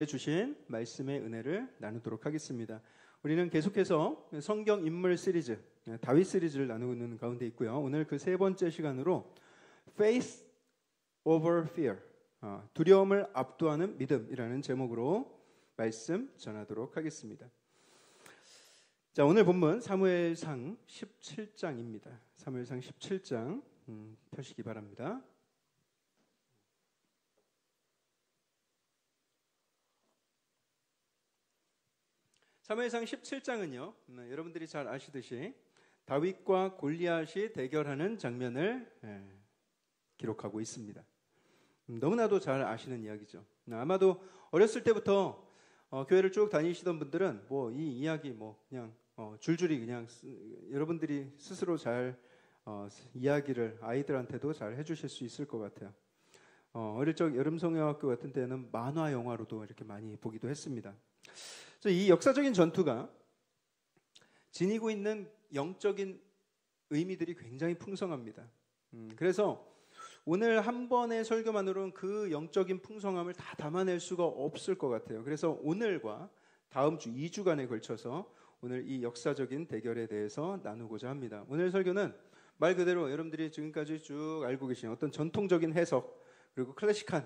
주신 말씀의 은혜를 나누도록 하겠습니다. 우리는 계속해서 성경 인물 시리즈, 다윗 시리즈를 나누고 있는 가운데 있고요. 오늘 그 세 번째 시간으로 Faith over Fear, 두려움을 압도하는 믿음이라는 제목으로 말씀 전하도록 하겠습니다. 자, 오늘 본문 사무엘상 17장입니다. 사무엘상 17장 펴시기 바랍니다. 사무엘상 17장은요, 여러분들이 잘 아시듯이 다윗과 골리앗이 대결하는 장면을 기록하고 있습니다. 너무나도 잘 아시는 이야기죠. 아마도 어렸을 때부터 교회를 쭉 다니시던 분들은 뭐 이 이야기 그냥 줄줄이 그냥 여러분들이 스스로 잘 이야기를 아이들한테도 잘 해주실 수 있을 것 같아요. 어릴 적 여름성경학교 같은 때는 만화 영화로도 이렇게 많이 보기도 했습니다. 이 역사적인 전투가 지니고 있는 영적인 의미들이 굉장히 풍성합니다. 그래서 오늘 한 번의 설교만으로는 그 영적인 풍성함을 다 담아낼 수가 없을 것 같아요. 그래서 오늘과 다음 주 2주간에 걸쳐서 오늘 이 역사적인 대결에 대해서 나누고자 합니다. 오늘 설교는 말 그대로 여러분들이 지금까지 쭉 알고 계신 어떤 전통적인 해석 그리고 클래식한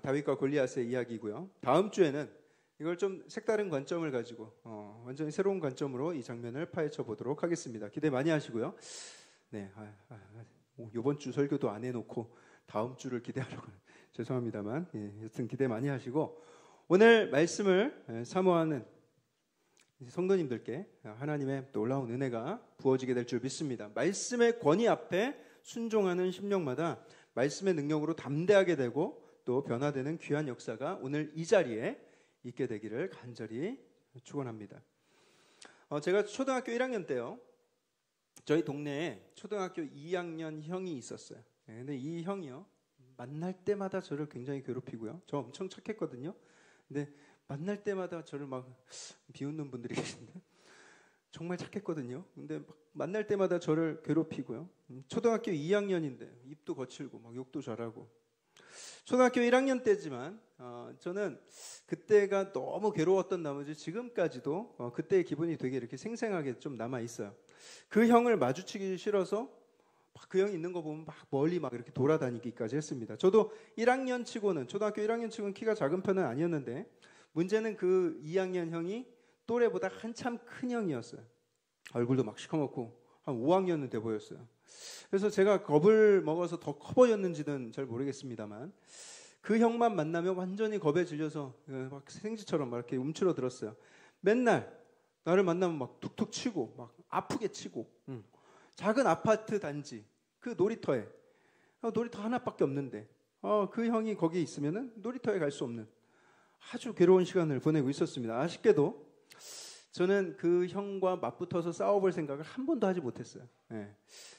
다윗과 골리앗의 이야기고요. 다음 주에는 이걸 좀 색다른 관점을 가지고 완전히 새로운 관점으로 이 장면을 파헤쳐 보도록 하겠습니다. 기대 많이 하시고요. 네, 이번 주 설교도 안 해놓고 다음 주를 기대하려고 죄송합니다만, 여튼 기대 많이 하시고 오늘 말씀을 사모하는 성도님들께 하나님의 놀라운 은혜가 부어지게 될 줄 믿습니다. 말씀의 권위 앞에 순종하는 심령마다 말씀의 능력으로 담대하게 되고 또 변화되는 귀한 역사가 오늘 이 자리에 있게 되기를 간절히 축원합니다. 제가 초등학교 1학년 때요, 저희 동네에 초등학교 2학년 형이 있었어요. 근데 이 형이요, 만날 때마다 저를 굉장히 괴롭히고요. 저 엄청 착했거든요. 근데 만날 때마다 저를 막 비웃는 분들이 계신데 정말 착했거든요. 근데 막 만날 때마다 저를 괴롭히고요. 초등학교 2학년인데 입도 거칠고 막 욕도 잘하고. 초등학교 1학년 때지만 저는 그때가 너무 괴로웠던 나머지 지금까지도 그때의 기분이 되게 이렇게 생생하게 좀 남아 있어요. 그 형을 마주치기 싫어서 막 그 형이 있는 거 보면 막 멀리 막 이렇게 돌아다니기까지 했습니다. 저도 1학년 치고는 초등학교 1학년 치고는 키가 작은 편은 아니었는데 문제는 그 2학년 형이 또래보다 한참 큰 형이었어요. 얼굴도 막 시커멓고 한 5학년은 돼 보였어요. 그래서 제가 겁을 먹어서 더 커 보였는지는 잘 모르겠습니다만 그 형만 만나면 완전히 겁에 질려서 막 생쥐처럼 막 이렇게 움츠러들었어요. 맨날 나를 만나면 막 툭툭 치고 막 아프게 치고 작은 아파트 단지 그 놀이터에 놀이터 하나밖에 없는데 그 형이 거기에 있으면은 놀이터에 갈 수 없는 아주 괴로운 시간을 보내고 있었습니다. 아쉽게도 저는 그 형과 맞붙어서 싸워볼 생각을 한 번도 하지 못했어요.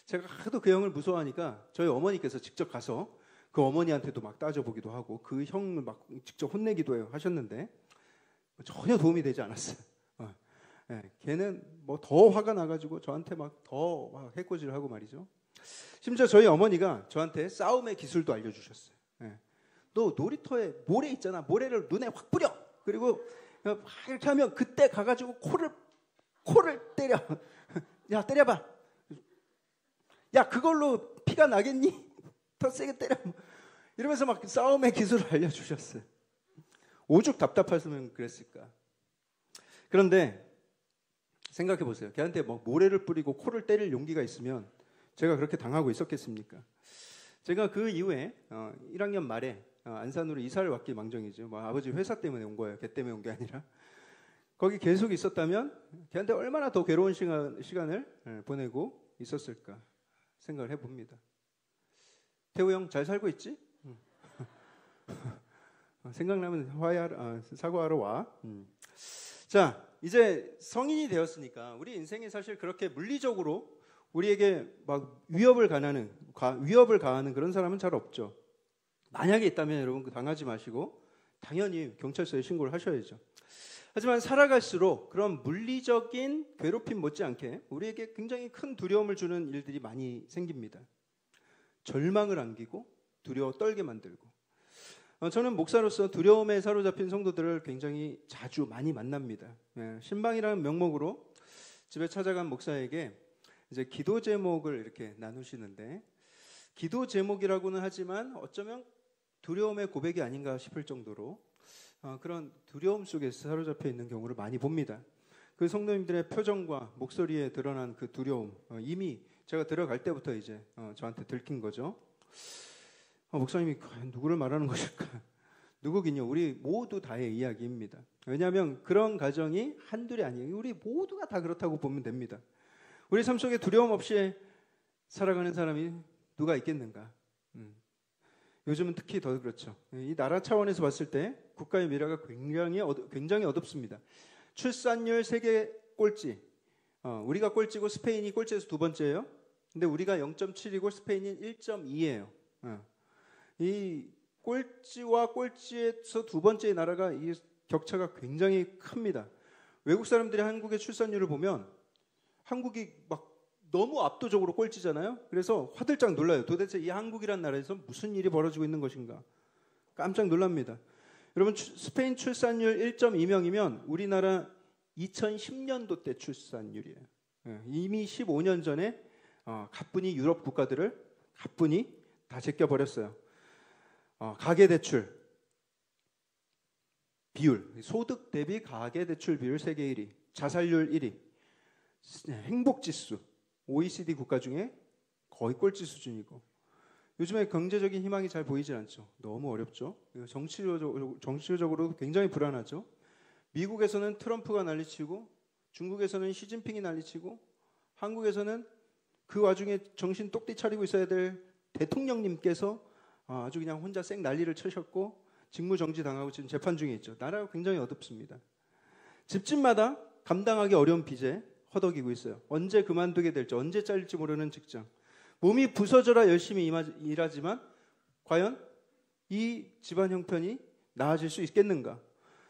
제가 하도 그 형을 무서워하니까 저희 어머니께서 직접 가서 그 어머니한테도 막 따져보기도 하고 그 형을 막 직접 혼내기도 하셨는데 전혀 도움이 되지 않았어요. 걔는 뭐 더 화가 나가지고 저한테 막 더 해코지를 하고 말이죠. 심지어 저희 어머니가 저한테 싸움의 기술도 알려주셨어요. 너 놀이터에 모래 있잖아. 모래를 눈에 확 뿌려. 그리고 막 이렇게 하면 그때 가가지고 코를 때려. 야, 때려봐. 야, 그걸로 피가 나겠니? 더 세게 때려. 이러면서 막 싸움의 기술을 알려주셨어요. 오죽 답답했으면 그랬을까. 그런데 생각해 보세요. 걔한테 뭐 모래를 뿌리고 코를 때릴 용기가 있으면 제가 그렇게 당하고 있었겠습니까? 제가 그 이후에 1학년 말에 안산으로 이사를 왔기 망정이죠. 뭐 아버지 회사 때문에 온 거예요. 걔 때문에 온 게 아니라. 거기 계속 있었다면 걔한테 얼마나 더 괴로운 시간을 보내고 있었을까 생각을 해봅니다. 태우 형 잘 살고 있지? 생각나면 사과하러 와. 자, 이제 성인이 되었으니까 우리 인생이 사실 그렇게 물리적으로 우리에게 막 위협을 가하는 그런 사람은 잘 없죠. 만약에 있다면 여러분 당하지 마시고 당연히 경찰서에 신고를 하셔야죠. 하지만 살아갈수록 그런 물리적인 괴롭힘 못지않게 우리에게 굉장히 큰 두려움을 주는 일들이 많이 생깁니다. 절망을 안기고 두려워 떨게 만들고 저는 목사로서 두려움에 사로잡힌 성도들을 굉장히 자주 많이 만납니다. 신방이라는 명목으로 집에 찾아간 목사에게 이제 기도 제목을 이렇게 나누시는데, 기도 제목이라고는 하지만 어쩌면 두려움의 고백이 아닌가 싶을 정도로 그런 두려움 속에서 사로잡혀 있는 경우를 많이 봅니다. 그 성도님들의 표정과 목소리에 드러난 그 두려움, 이미 제가 들어갈 때부터 이제 저한테 들킨 거죠. 목사님이 누구를 말하는 것일까? 누구긴요? 우리 모두 다의 이야기입니다. 왜냐하면 그런 가정이 한둘이 아니에요. 우리 모두가 다 그렇다고 보면 됩니다. 우리 삶 속에 두려움 없이 살아가는 사람이 누가 있겠는가? 요즘은 특히 더 그렇죠. 이 나라 차원에서 봤을 때 국가의 미래가 굉장히 어둡습니다. 출산율 세계 꼴찌. 우리가 꼴찌고 스페인이 꼴찌에서 두 번째예요. 근데 우리가 0.7이고 스페인이 1.2예요. 이 꼴찌와 꼴찌에서 두 번째 나라가 이 격차가 굉장히 큽니다. 외국 사람들이 한국의 출산율을 보면 한국이 막 너무 압도적으로 꼴찌잖아요. 그래서 화들짝 놀라요. 도대체 이 한국이란 나라에서 무슨 일이 벌어지고 있는 것인가? 깜짝 놀랍니다. 여러분, 스페인 출산율 1.2명이면 우리나라 2010년도 때 출산율이에요. 이미 15년 전에 가뿐히 유럽 국가들을 가뿐히 다 제껴버렸어요. 가계대출 비율, 소득 대비 가계대출 비율 세계 1위, 자살률 1위, 행복지수 OECD 국가 중에 거의 꼴찌 수준이고, 요즘에 경제적인 희망이 잘 보이지 않죠. 너무 어렵죠. 정치적으로 굉장히 불안하죠. 미국에서는 트럼프가 난리치고, 중국에서는 시진핑이 난리치고, 한국에서는 그 와중에 정신 똑띠 차리고 있어야 될 대통령님께서 아주 그냥 혼자 쌩 난리를 쳐셨고 직무정지 당하고 지금 재판 중에 있죠. 나라가 굉장히 어둡습니다. 집집마다 감당하기 어려운 빚에 허덕이고 있어요. 언제 그만두게 될지, 언제 잘릴지 모르는 직장. 몸이 부서져라 열심히 일하지만 과연 이 집안 형편이 나아질 수 있겠는가?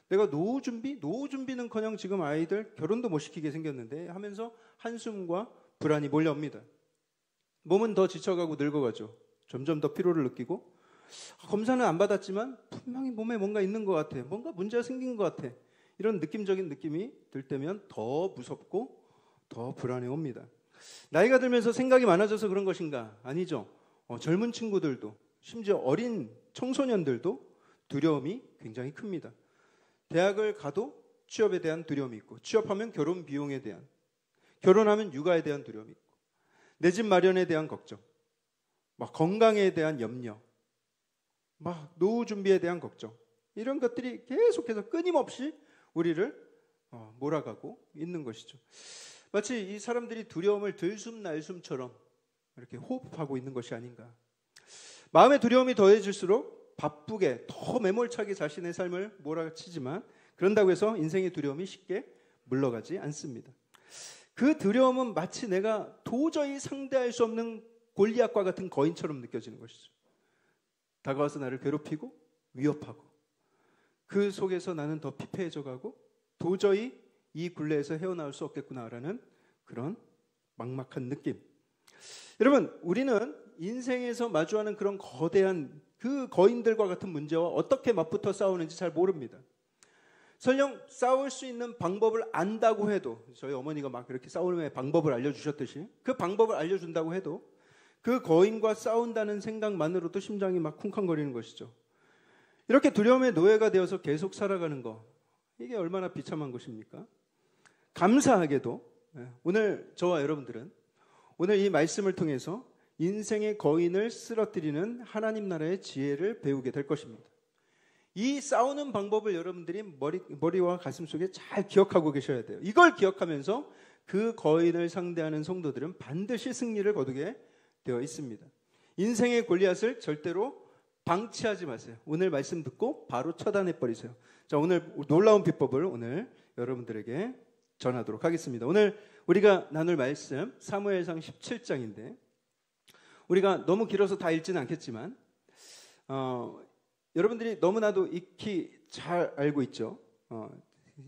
내가 노후 준비는커녕 지금 아이들 결혼도 못 시키게 생겼는데 하면서 한숨과 불안이 몰려옵니다. 몸은 더 지쳐가고 늙어가죠. 점점 더 피로를 느끼고, 검사는 안 받았지만 분명히 몸에 뭔가 있는 것 같아, 뭔가 문제가 생긴 것 같아, 이런 느낌적인 느낌이 들 때면 더 무섭고 더 불안해 옵니다. 나이가 들면서 생각이 많아져서 그런 것인가? 아니죠. 젊은 친구들도, 심지어 어린 청소년들도 두려움이 굉장히 큽니다. 대학을 가도 취업에 대한 두려움이 있고, 취업하면 결혼 비용에 대한, 결혼하면 육아에 대한 두려움이 있고, 내 집 마련에 대한 걱정, 막 건강에 대한 염려, 막 노후 준비에 대한 걱정, 이런 것들이 계속해서 끊임없이 우리를 몰아가고 있는 것이죠. 마치 이 사람들이 두려움을 들숨날숨처럼 이렇게 호흡하고 있는 것이 아닌가. 마음의 두려움이 더해질수록 바쁘게 더 매몰차게 자신의 삶을 몰아치지만, 그런다고 해서 인생의 두려움이 쉽게 물러가지 않습니다. 그 두려움은 마치 내가 도저히 상대할 수 없는 골리앗과 같은 거인처럼 느껴지는 것이죠. 다가와서 나를 괴롭히고 위협하고, 그 속에서 나는 더 피폐해져 가고 도저히 이 굴레에서 헤어나올 수 없겠구나라는 그런 막막한 느낌. 여러분, 우리는 인생에서 마주하는 그런 거대한 그 거인들과 같은 문제와 어떻게 맞붙어 싸우는지 잘 모릅니다. 설령 싸울 수 있는 방법을 안다고 해도, 저희 어머니가 막 그렇게 싸움의 방법을 알려주셨듯이 그 방법을 알려준다고 해도 그 거인과 싸운다는 생각만으로도 심장이 막 쿵쾅거리는 것이죠. 이렇게 두려움의 노예가 되어서 계속 살아가는 거, 이게 얼마나 비참한 것입니까? 감사하게도 오늘 저와 여러분들은 오늘 이 말씀을 통해서 인생의 거인을 쓰러뜨리는 하나님 나라의 지혜를 배우게 될 것입니다. 이 싸우는 방법을 여러분들이 머리와 가슴 속에 잘 기억하고 계셔야 돼요. 이걸 기억하면서 그 거인을 상대하는 성도들은 반드시 승리를 거두게 되어 있습니다. 인생의 골리앗을 절대로 방치하지 마세요. 오늘 말씀 듣고 바로 처단해 버리세요. 자, 오늘 놀라운 비법을 오늘 여러분들에게 전하도록 하겠습니다. 오늘 우리가 나눌 말씀 사무엘상 17장인데 우리가 너무 길어서 다 읽지는 않겠지만 여러분들이 너무나도 익히 잘 알고 있죠.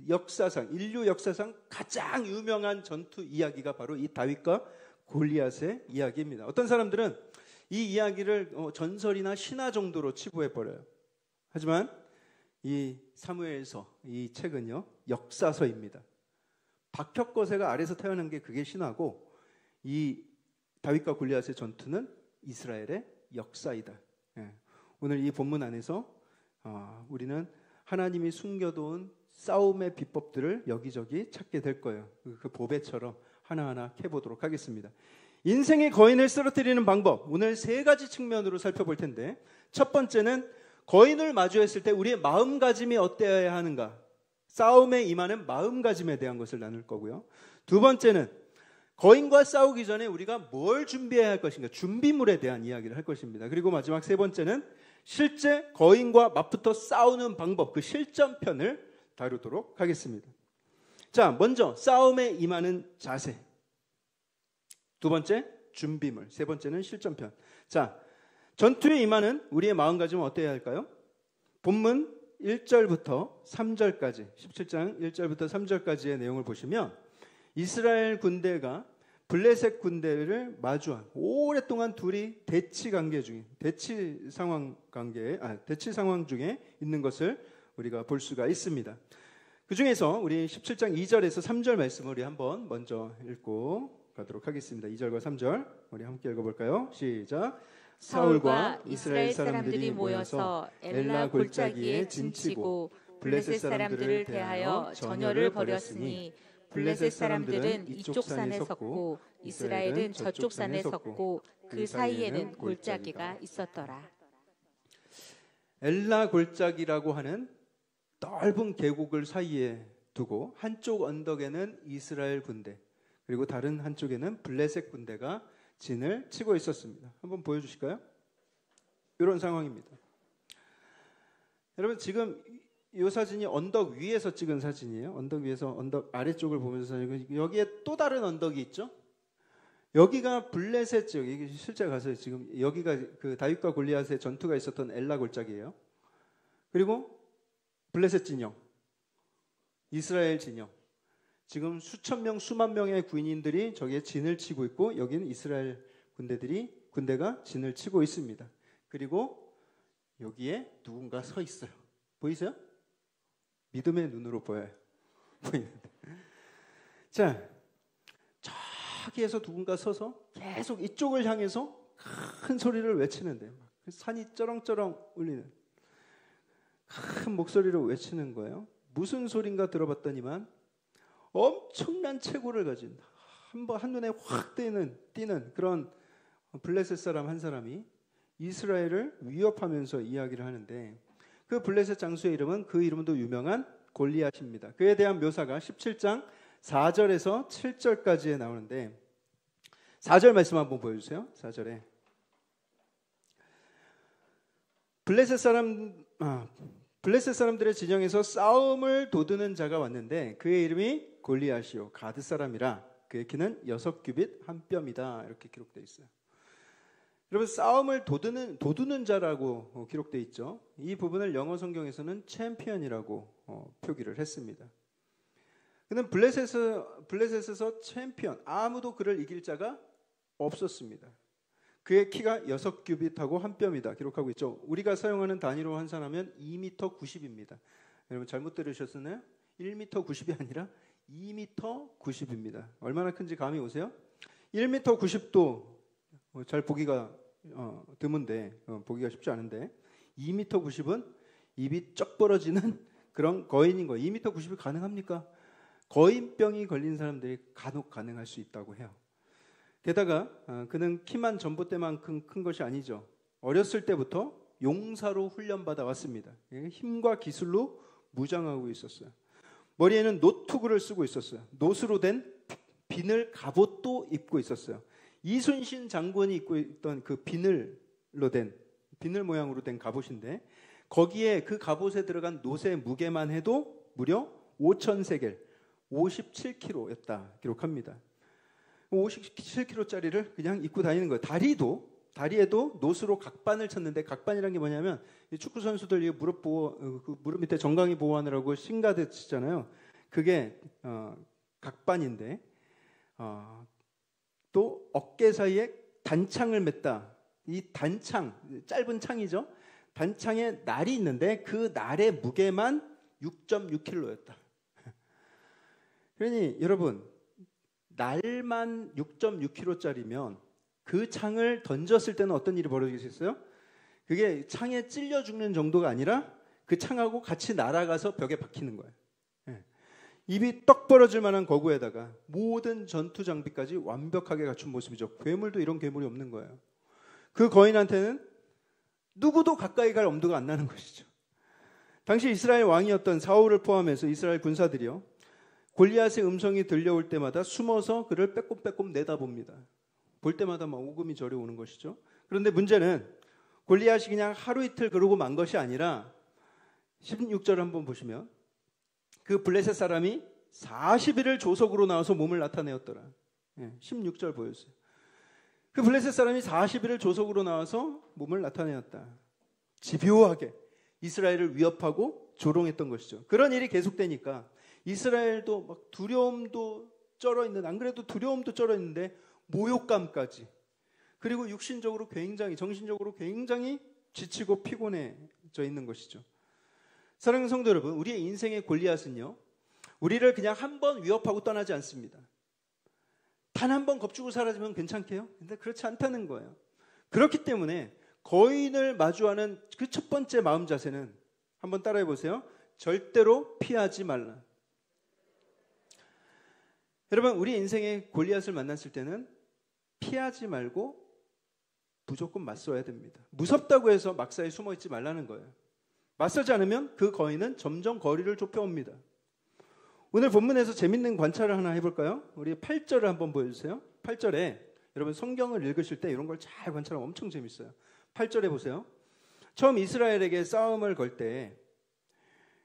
역사상, 인류 역사상 가장 유명한 전투 이야기가 바로 이 다윗과 골리앗의 이야기입니다. 어떤 사람들은 이 이야기를 전설이나 신화 정도로 치부해 버려요. 하지만 이 사무엘서, 이 책은요, 역사서입니다. 박혁거세가 아래서 태어난 게 그게 신화고, 이 다윗과 골리앗의 전투는 이스라엘의 역사이다. 오늘 이 본문 안에서 우리는 하나님이 숨겨둔 싸움의 비법들을 여기저기 찾게 될 거예요. 그 보배처럼 하나하나 캐보도록 하겠습니다. 인생의 거인을 쓰러뜨리는 방법, 오늘 세 가지 측면으로 살펴볼 텐데, 첫 번째는 거인을 마주했을 때 우리의 마음가짐이 어때야 하는가, 싸움에 임하는 마음가짐에 대한 것을 나눌 거고요. 두 번째는 거인과 싸우기 전에 우리가 뭘 준비해야 할 것인가, 준비물에 대한 이야기를 할 것입니다. 그리고 마지막 세 번째는 실제 거인과 맞붙어 싸우는 방법, 그 실전편을 다루도록 하겠습니다. 자, 먼저 싸움에 임하는 자세, 두 번째 준비물, 세 번째는 실전편. 자, 전투에 임하는 우리의 마음가짐은 어때야 할까요? 본문 1절부터 3절까지, 17장 1절부터 3절까지의 내용을 보시면 이스라엘 군대가 블레셋 군대를 마주한, 오랫동안 둘이 대치 상황 중에 있는 것을 우리가 볼 수가 있습니다. 그 중에서 우리 17장 2절에서 3절 말씀을 우리 한번 먼저 읽고 가도록 하겠습니다. 2절과 3절 우리 함께 읽어볼까요? 시작. 사울과 이스라엘 사람들이 모여서 엘라 골짜기에 진치고 블레셋 사람들을 대하여 전열을 벌였으니 블레셋 사람들은 이쪽 산에 섰고 이스라엘은 저쪽 산에 섰고 그 사이에는 골짜기가 있었더라. 엘라 골짜기라고 하는 넓은 계곡을 사이에 두고 한쪽 언덕에는 이스라엘 군대, 그리고 다른 한쪽에는 블레셋 군대가 진을 치고 있었습니다. 한번 보여주실까요? 이런 상황입니다. 여러분, 지금 이 사진이 언덕 위에서 찍은 사진이에요. 언덕 위에서 언덕 아래쪽을 보면서 여기에 또 다른 언덕이 있죠. 여기가 블레셋 지역, 이게 실제 가서 지금 여기가 그 다윗과 골리앗의 전투가 있었던 엘라 골짜기예요. 그리고 블레셋 진영, 이스라엘 진영, 지금 수천 명, 수만 명의 군인들이 저기에 진을 치고 있고, 여기는 이스라엘 군대가 진을 치고 있습니다. 그리고 여기에 누군가 서 있어요. 보이세요? 믿음의 눈으로 보여요. 보이는데. 자, 저기에서 누군가 서서 계속 이쪽을 향해서 큰 소리를 외치는데, 산이 쩌렁쩌렁 울리는 큰 목소리로 외치는 거예요. 무슨 소린가 들어봤더니만 엄청난 체구를 가진, 한눈에 확 띄는 그런 블레셋 사람 한 사람이 이스라엘을 위협하면서 이야기를 하는데, 그 블레셋 장수의 이름은, 그 이름도 유명한 골리앗입니다. 그에 대한 묘사가 17장 4절에서 7절까지에 나오는데, 4절 말씀 한번 보여주세요. 4절에 블레셋 사람들의 진영에서 싸움을 도두는 자가 왔는데 그의 이름이 골리앗이요 가드 사람이라 그의 키는 6규빗 한 뼘이다, 이렇게 기록되어 있어요. 여러분, 싸움을 도두는 자라고 기록되어 있죠. 이 부분을 영어 성경에서는 챔피언이라고 표기를 했습니다. 그는 블레셋에서 챔피언, 아무도 그를 이길 자가 없었습니다. 그의 키가 6규빗하고 한 뼘이다 기록하고 있죠. 우리가 사용하는 단위로 환산하면 2m 90입니다. 여러분 잘못 들으셨나요? 1m 90이 아니라 2m 90입니다. 얼마나 큰지 감이 오세요? 1m 90도 잘 보기가 드문데, 보기가 쉽지 않은데 2m 90은 입이 쩍 벌어지는 그런 거인인 거예요. 2m 90이 가능합니까? 거인병이 걸린 사람들이 간혹 가능할 수 있다고 해요. 게다가 그는 키만 전봇대만큼 큰 것이 아니죠. 어렸을 때부터 용사로 훈련받아 왔습니다. 힘과 기술로 무장하고 있었어요. 머리에는 노투구를 쓰고 있었어요. 노스로 된 비늘 갑옷도 입고 있었어요. 이순신 장군이 입고 있던 그 비늘 모양으로 된 갑옷인데, 거기에 그 갑옷에 들어간 놋의 무게만 해도 무려 5,000세겔, 57kg였다 기록합니다. 57kg짜리를 그냥 입고 다니는 거예요. 다리에도 놋으로 각반을 쳤는데, 각반이란 게 뭐냐면 축구 선수들 무릎 밑에 정강이 보호하느라고 신가드 치잖아요. 그게 각반인데, 또 어깨 사이에 단창을 맸다. 이 단창, 짧은 창이죠. 단창에 날이 있는데 그 날의 무게만 6.6kg였다. 그러니 여러분, 날만 6.6kg짜리면 그 창을 던졌을 때는 어떤 일이 벌어지겠어요? 그게 창에 찔려 죽는 정도가 아니라 그 창하고 같이 날아가서 벽에 박히는 거예요. 입이 떡 벌어질 만한 거구에다가 모든 전투 장비까지 완벽하게 갖춘 모습이죠. 괴물도 이런 괴물이 없는 거예요. 그 거인한테는 누구도 가까이 갈 엄두가 안 나는 것이죠. 당시 이스라엘 왕이었던 사울을 포함해서 이스라엘 군사들이요, 골리앗의 음성이 들려올 때마다 숨어서 그를 빼꼼빼꼼 내다봅니다. 볼 때마다 막 오금이 저려오는 것이죠. 그런데 문제는 골리앗이 그냥 하루 이틀 그러고 만 것이 아니라 16절 한번 보시면 그 블레셋 사람이 40일을 조석으로 나와서 몸을 나타내었더라. 16절 보였어요. 그 블레셋 사람이 40일을 조석으로 나와서 몸을 나타내었다. 집요하게 이스라엘을 위협하고 조롱했던 것이죠. 그런 일이 계속되니까 이스라엘도 막 두려움도 쩔어 있는, 안 그래도 두려움도 쩔어 있는데 모욕감까지, 그리고 육신적으로 굉장히, 정신적으로 굉장히 지치고 피곤해져 있는 것이죠. 사랑하는 성도 여러분, 우리의 인생의 골리앗은요, 우리를 그냥 한 번 위협하고 떠나지 않습니다. 단 한 번 겁주고 사라지면 괜찮게요? 근데 그렇지 않다는 거예요. 그렇기 때문에 거인을 마주하는 그 첫 번째 마음 자세는 한번 따라해 보세요. 절대로 피하지 말라. 여러분, 우리 인생의 골리앗을 만났을 때는 피하지 말고 무조건 맞서야 됩니다. 무섭다고 해서 막사에 숨어 있지 말라는 거예요. 맞서지 않으면 그 거인은 점점 거리를 좁혀옵니다. 오늘 본문에서 재밌는 관찰을 하나 해볼까요? 우리 8절을 한번 보여주세요. 8절에 여러분 성경을 읽으실 때 이런 걸 잘 관찰하면 엄청 재밌어요. 8절에 보세요. 처음 이스라엘에게 싸움을 걸 때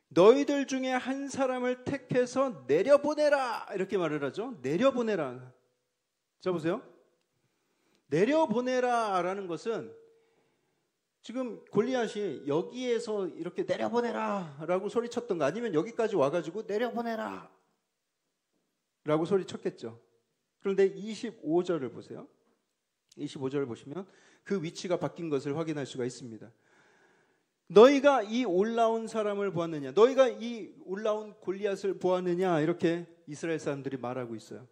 너희들 중에 한 사람을 택해서 내려보내라 이렇게 말을 하죠. 내려보내라. 자 보세요. 내려보내라 라는 것은 지금 골리앗이 여기에서 이렇게 내려보내라 라고 소리쳤던가, 아니면 여기까지 와가지고 내려보내라 라고 소리쳤겠죠. 그런데 25절을 보세요. 25절을 보시면 그 위치가 바뀐 것을 확인할 수가 있습니다. 너희가 이 올라온 사람을 보았느냐, 너희가 이 올라온 골리앗을 보았느냐, 이렇게 이스라엘 사람들이 말하고 있어요.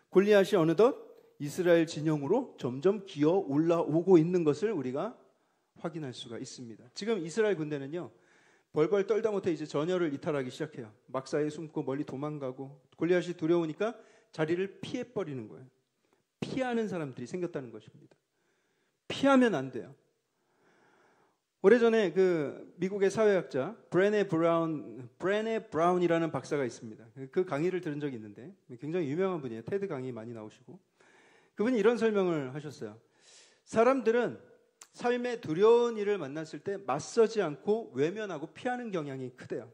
골리앗이 어느덧 이스라엘 진영으로 점점 기어 올라오고 있는 것을 우리가 확인할 수가 있습니다. 지금 이스라엘 군대는요, 벌벌 떨다 못해 이제 전열을 이탈하기 시작해요. 막사에 숨고 멀리 도망가고, 골리앗이 두려우니까 자리를 피해버리는 거예요. 피하는 사람들이 생겼다는 것입니다. 피하면 안 돼요. 오래전에 그 미국의 사회학자 브레네 브라운이라는 박사가 있습니다. 그 강의를 들은 적이 있는데 굉장히 유명한 분이에요. 테드 강의 많이 나오시고, 그분이 이런 설명을 하셨어요. 사람들은 삶의 두려운 일을 만났을 때 맞서지 않고 외면하고 피하는 경향이 크대요.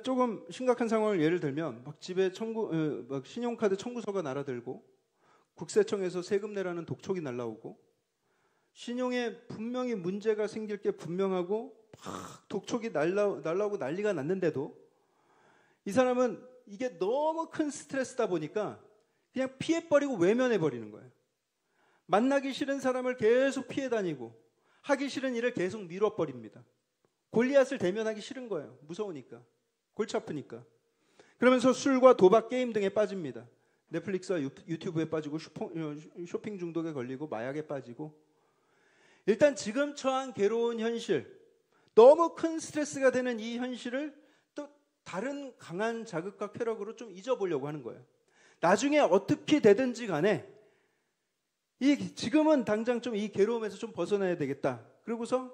조금 심각한 상황을 예를 들면 막 집에 막 신용카드 청구서가 날아들고, 국세청에서 세금 내라는 독촉이 날라오고, 신용에 분명히 문제가 생길 게 분명하고 막 독촉이 날라오고 난리가 났는데도 이 사람은 이게 너무 큰 스트레스다 보니까 그냥 피해버리고 외면해버리는 거예요. 만나기 싫은 사람을 계속 피해 다니고 하기 싫은 일을 계속 미뤄버립니다. 골리앗을 대면하기 싫은 거예요. 무서우니까, 골치 아프니까. 그러면서 술과 도박, 게임 등에 빠집니다. 넷플릭스와 유튜브에 빠지고 쇼핑 중독에 걸리고 마약에 빠지고, 일단 지금 처한 괴로운 현실, 너무 큰 스트레스가 되는 이 현실을 또 다른 강한 자극과 쾌락으로 좀 잊어보려고 하는 거예요. 나중에 어떻게 되든지 간에 지금은 당장 좀 이 괴로움에서 좀 벗어나야 되겠다. 그러고서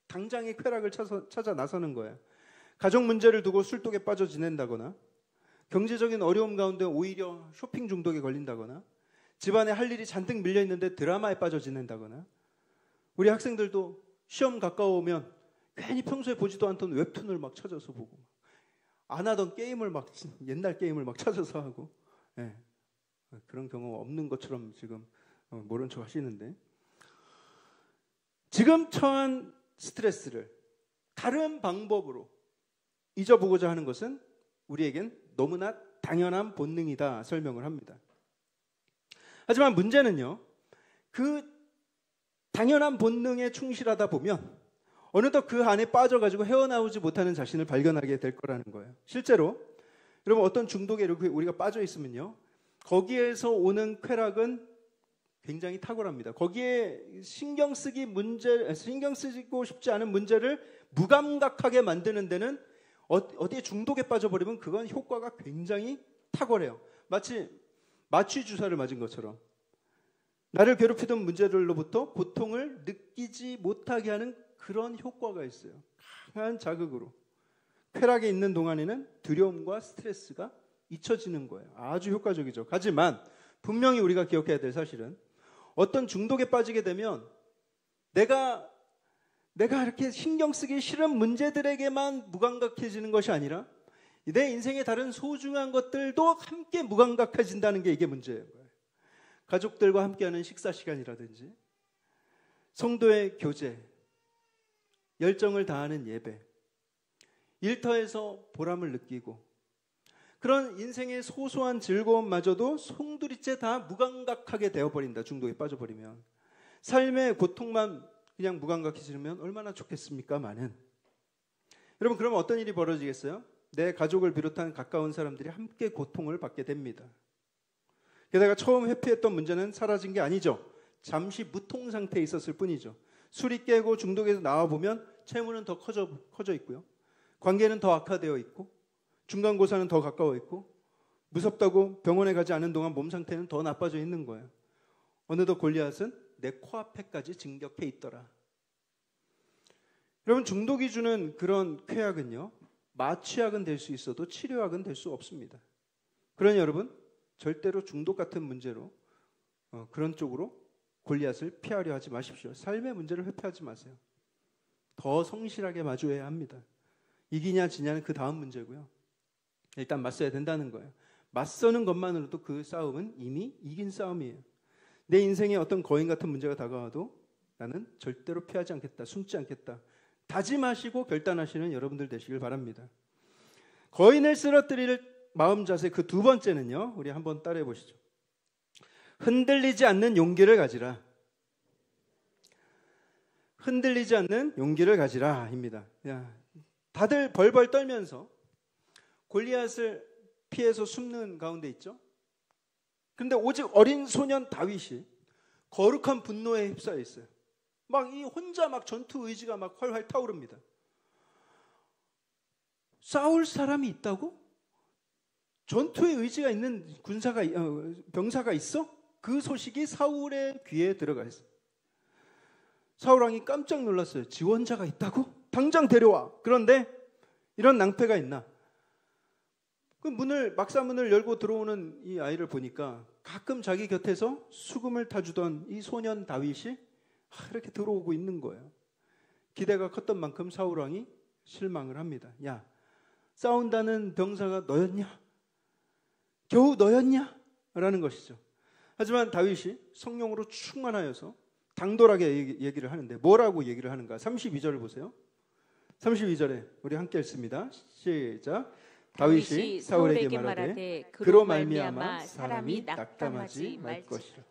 당장의 쾌락을 찾아 나서는 거예요. 가정 문제를 두고 술독에 빠져 지낸다거나, 경제적인 어려움 가운데 오히려 쇼핑 중독에 걸린다거나, 집안에 할 일이 잔뜩 밀려있는데 드라마에 빠져 지낸다거나, 우리 학생들도 시험 가까워오면 괜히 평소에 보지도 않던 웹툰을 막 찾아서 보고, 안 하던 게임을 막, 옛날 게임을 막 찾아서 하고, 네. 그런 경험 없는 것처럼 지금 모른 척 하시는데, 지금 처한 스트레스를 다른 방법으로 잊어보고자 하는 것은 우리에겐 너무나 당연한 본능이다 설명을 합니다. 하지만 문제는요, 그 당연한 본능에 충실하다 보면 어느덧 그 안에 빠져가지고 헤어나오지 못하는 자신을 발견하게 될 거라는 거예요. 실제로 여러분 어떤 중독에 이렇게 우리가 빠져 있으면요, 거기에서 오는 쾌락은 굉장히 탁월합니다. 거기에 신경 쓰고 싶지 않은 문제를 무감각하게 만드는 데는 어디에 중독에 빠져버리면 그건 효과가 굉장히 탁월해요. 마치 마취 주사를 맞은 것처럼 나를 괴롭히던 문제들로부터 고통을 느끼지 못하게 하는 그런 효과가 있어요. 강한 자극으로. 쾌락에 있는 동안에는 두려움과 스트레스가 잊혀지는 거예요. 아주 효과적이죠. 하지만 분명히 우리가 기억해야 될 사실은 어떤 중독에 빠지게 되면 내가 이렇게 신경 쓰기 싫은 문제들에게만 무감각해지는 것이 아니라 내 인생의 다른 소중한 것들도 함께 무감각해진다는 게 이게 문제예요. 가족들과 함께하는 식사 시간이라든지 성도의 교제, 열정을 다하는 예배, 일터에서 보람을 느끼고 그런 인생의 소소한 즐거움마저도 송두리째 다 무감각하게 되어버린다. 중독에 빠져버리면. 삶의 고통만 그냥 무감각해지면 얼마나 좋겠습니까마는. 여러분, 그러면 어떤 일이 벌어지겠어요? 내 가족을 비롯한 가까운 사람들이 함께 고통을 받게 됩니다. 게다가 처음 회피했던 문제는 사라진 게 아니죠. 잠시 무통 상태에 있었을 뿐이죠. 술이 깨고 중독에서 나와보면 채무는 더 커져 있고요. 관계는 더 악화되어 있고 중간고사는 더 가까워 있고 무섭다고 병원에 가지 않은 동안 몸 상태는 더 나빠져 있는 거예요. 어느덧 골리앗은 내 코앞에까지 진격해 있더라. 여러분, 중독이 주는 그런 쾌약은요, 마취약은 될 수 있어도 치료약은 될 수 없습니다. 그러니 여러분, 절대로 중독 같은 문제로 그런 쪽으로 골리앗을 피하려 하지 마십시오. 삶의 문제를 회피하지 마세요. 더 성실하게 마주해야 합니다. 이기냐 지냐는 그 다음 문제고요. 일단 맞서야 된다는 거예요. 맞서는 것만으로도 그 싸움은 이미 이긴 싸움이에요. 내 인생에 어떤 거인 같은 문제가 다가와도 나는 절대로 피하지 않겠다, 숨지 않겠다, 다짐하시고 결단하시는 여러분들 되시길 바랍니다. 거인을 쓰러뜨릴 마음 자세 그 두 번째는요, 우리 한번 따라해 보시죠. 흔들리지 않는 용기를 가지라. 흔들리지 않는 용기를 가지라 입니다. 다들 벌벌 떨면서 골리앗을 피해서 숨는 가운데 있죠. 그런데 오직 어린 소년 다윗이 거룩한 분노에 휩싸여 있어요. 막 이 혼자 막 전투 의지가 막 활활 타오릅니다. 싸울 사람이 있다고? 전투의 의지가 있는 병사가 있어? 그 소식이 사울의 귀에 들어가 있어요. 사울 왕이 깜짝 놀랐어요. 지원자가 있다고? 당장 데려와. 그런데 이런 낭패가 있나? 그 막사문을 열고 들어오는 이 아이를 보니까 가끔 자기 곁에서 수금을 타주던 이 소년 다윗이 이렇게 들어오고 있는 거예요. 기대가 컸던 만큼 사울 왕이 실망을 합니다. 야, 싸운다는 병사가 너였냐? 겨우 너였냐? 라는 것이죠. 하지만 다윗이 성령으로 충만하여서 당돌하게 얘기를 하는데 뭐라고 얘기를 하는가? 32절을 보세요. 32절에 우리 함께 읽습니다. 시작. 다윗이 사울에게 말하되 그로 말미암아 사람이 낙담하지 말 것이라.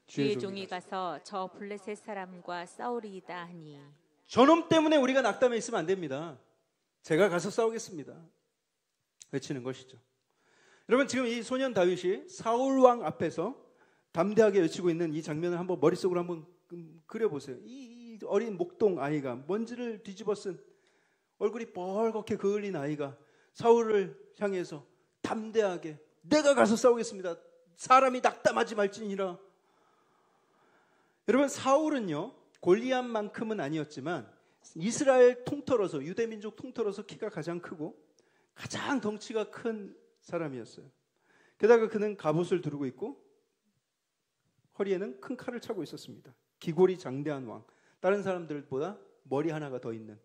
주의 종이 가서 저 블레셋 사람과 싸우리이다 하니. 저놈 때문에 우리가 낙담해 있으면 안 됩니다. 제가 가서 싸우겠습니다. 외치는 것이죠. 여러분, 지금 이 소년 다윗이 사울 왕 앞에서 담대하게 외치고 있는 이 장면을 한번 머릿속으로 한번 그려보세요. 이 어린 목동 아이가, 먼지를 뒤집어 쓴 얼굴이 뻘겋게 그을린 아이가 사울을 향해서 담대하게 내가 가서 싸우겠습니다. 사람이 낙담하지 말지니라. 여러분, 사울은요 골리앗만큼은 아니었지만 이스라엘 통틀어서, 유대민족 통틀어서 키가 가장 크고 가장 덩치가 큰 사람이었어요. 게다가 그는 갑옷을 두르고 있고 허리에는 큰 칼을 차고 있었습니다. 기골이 장대한 왕, 다른 사람들보다 머리 하나가 더 있는,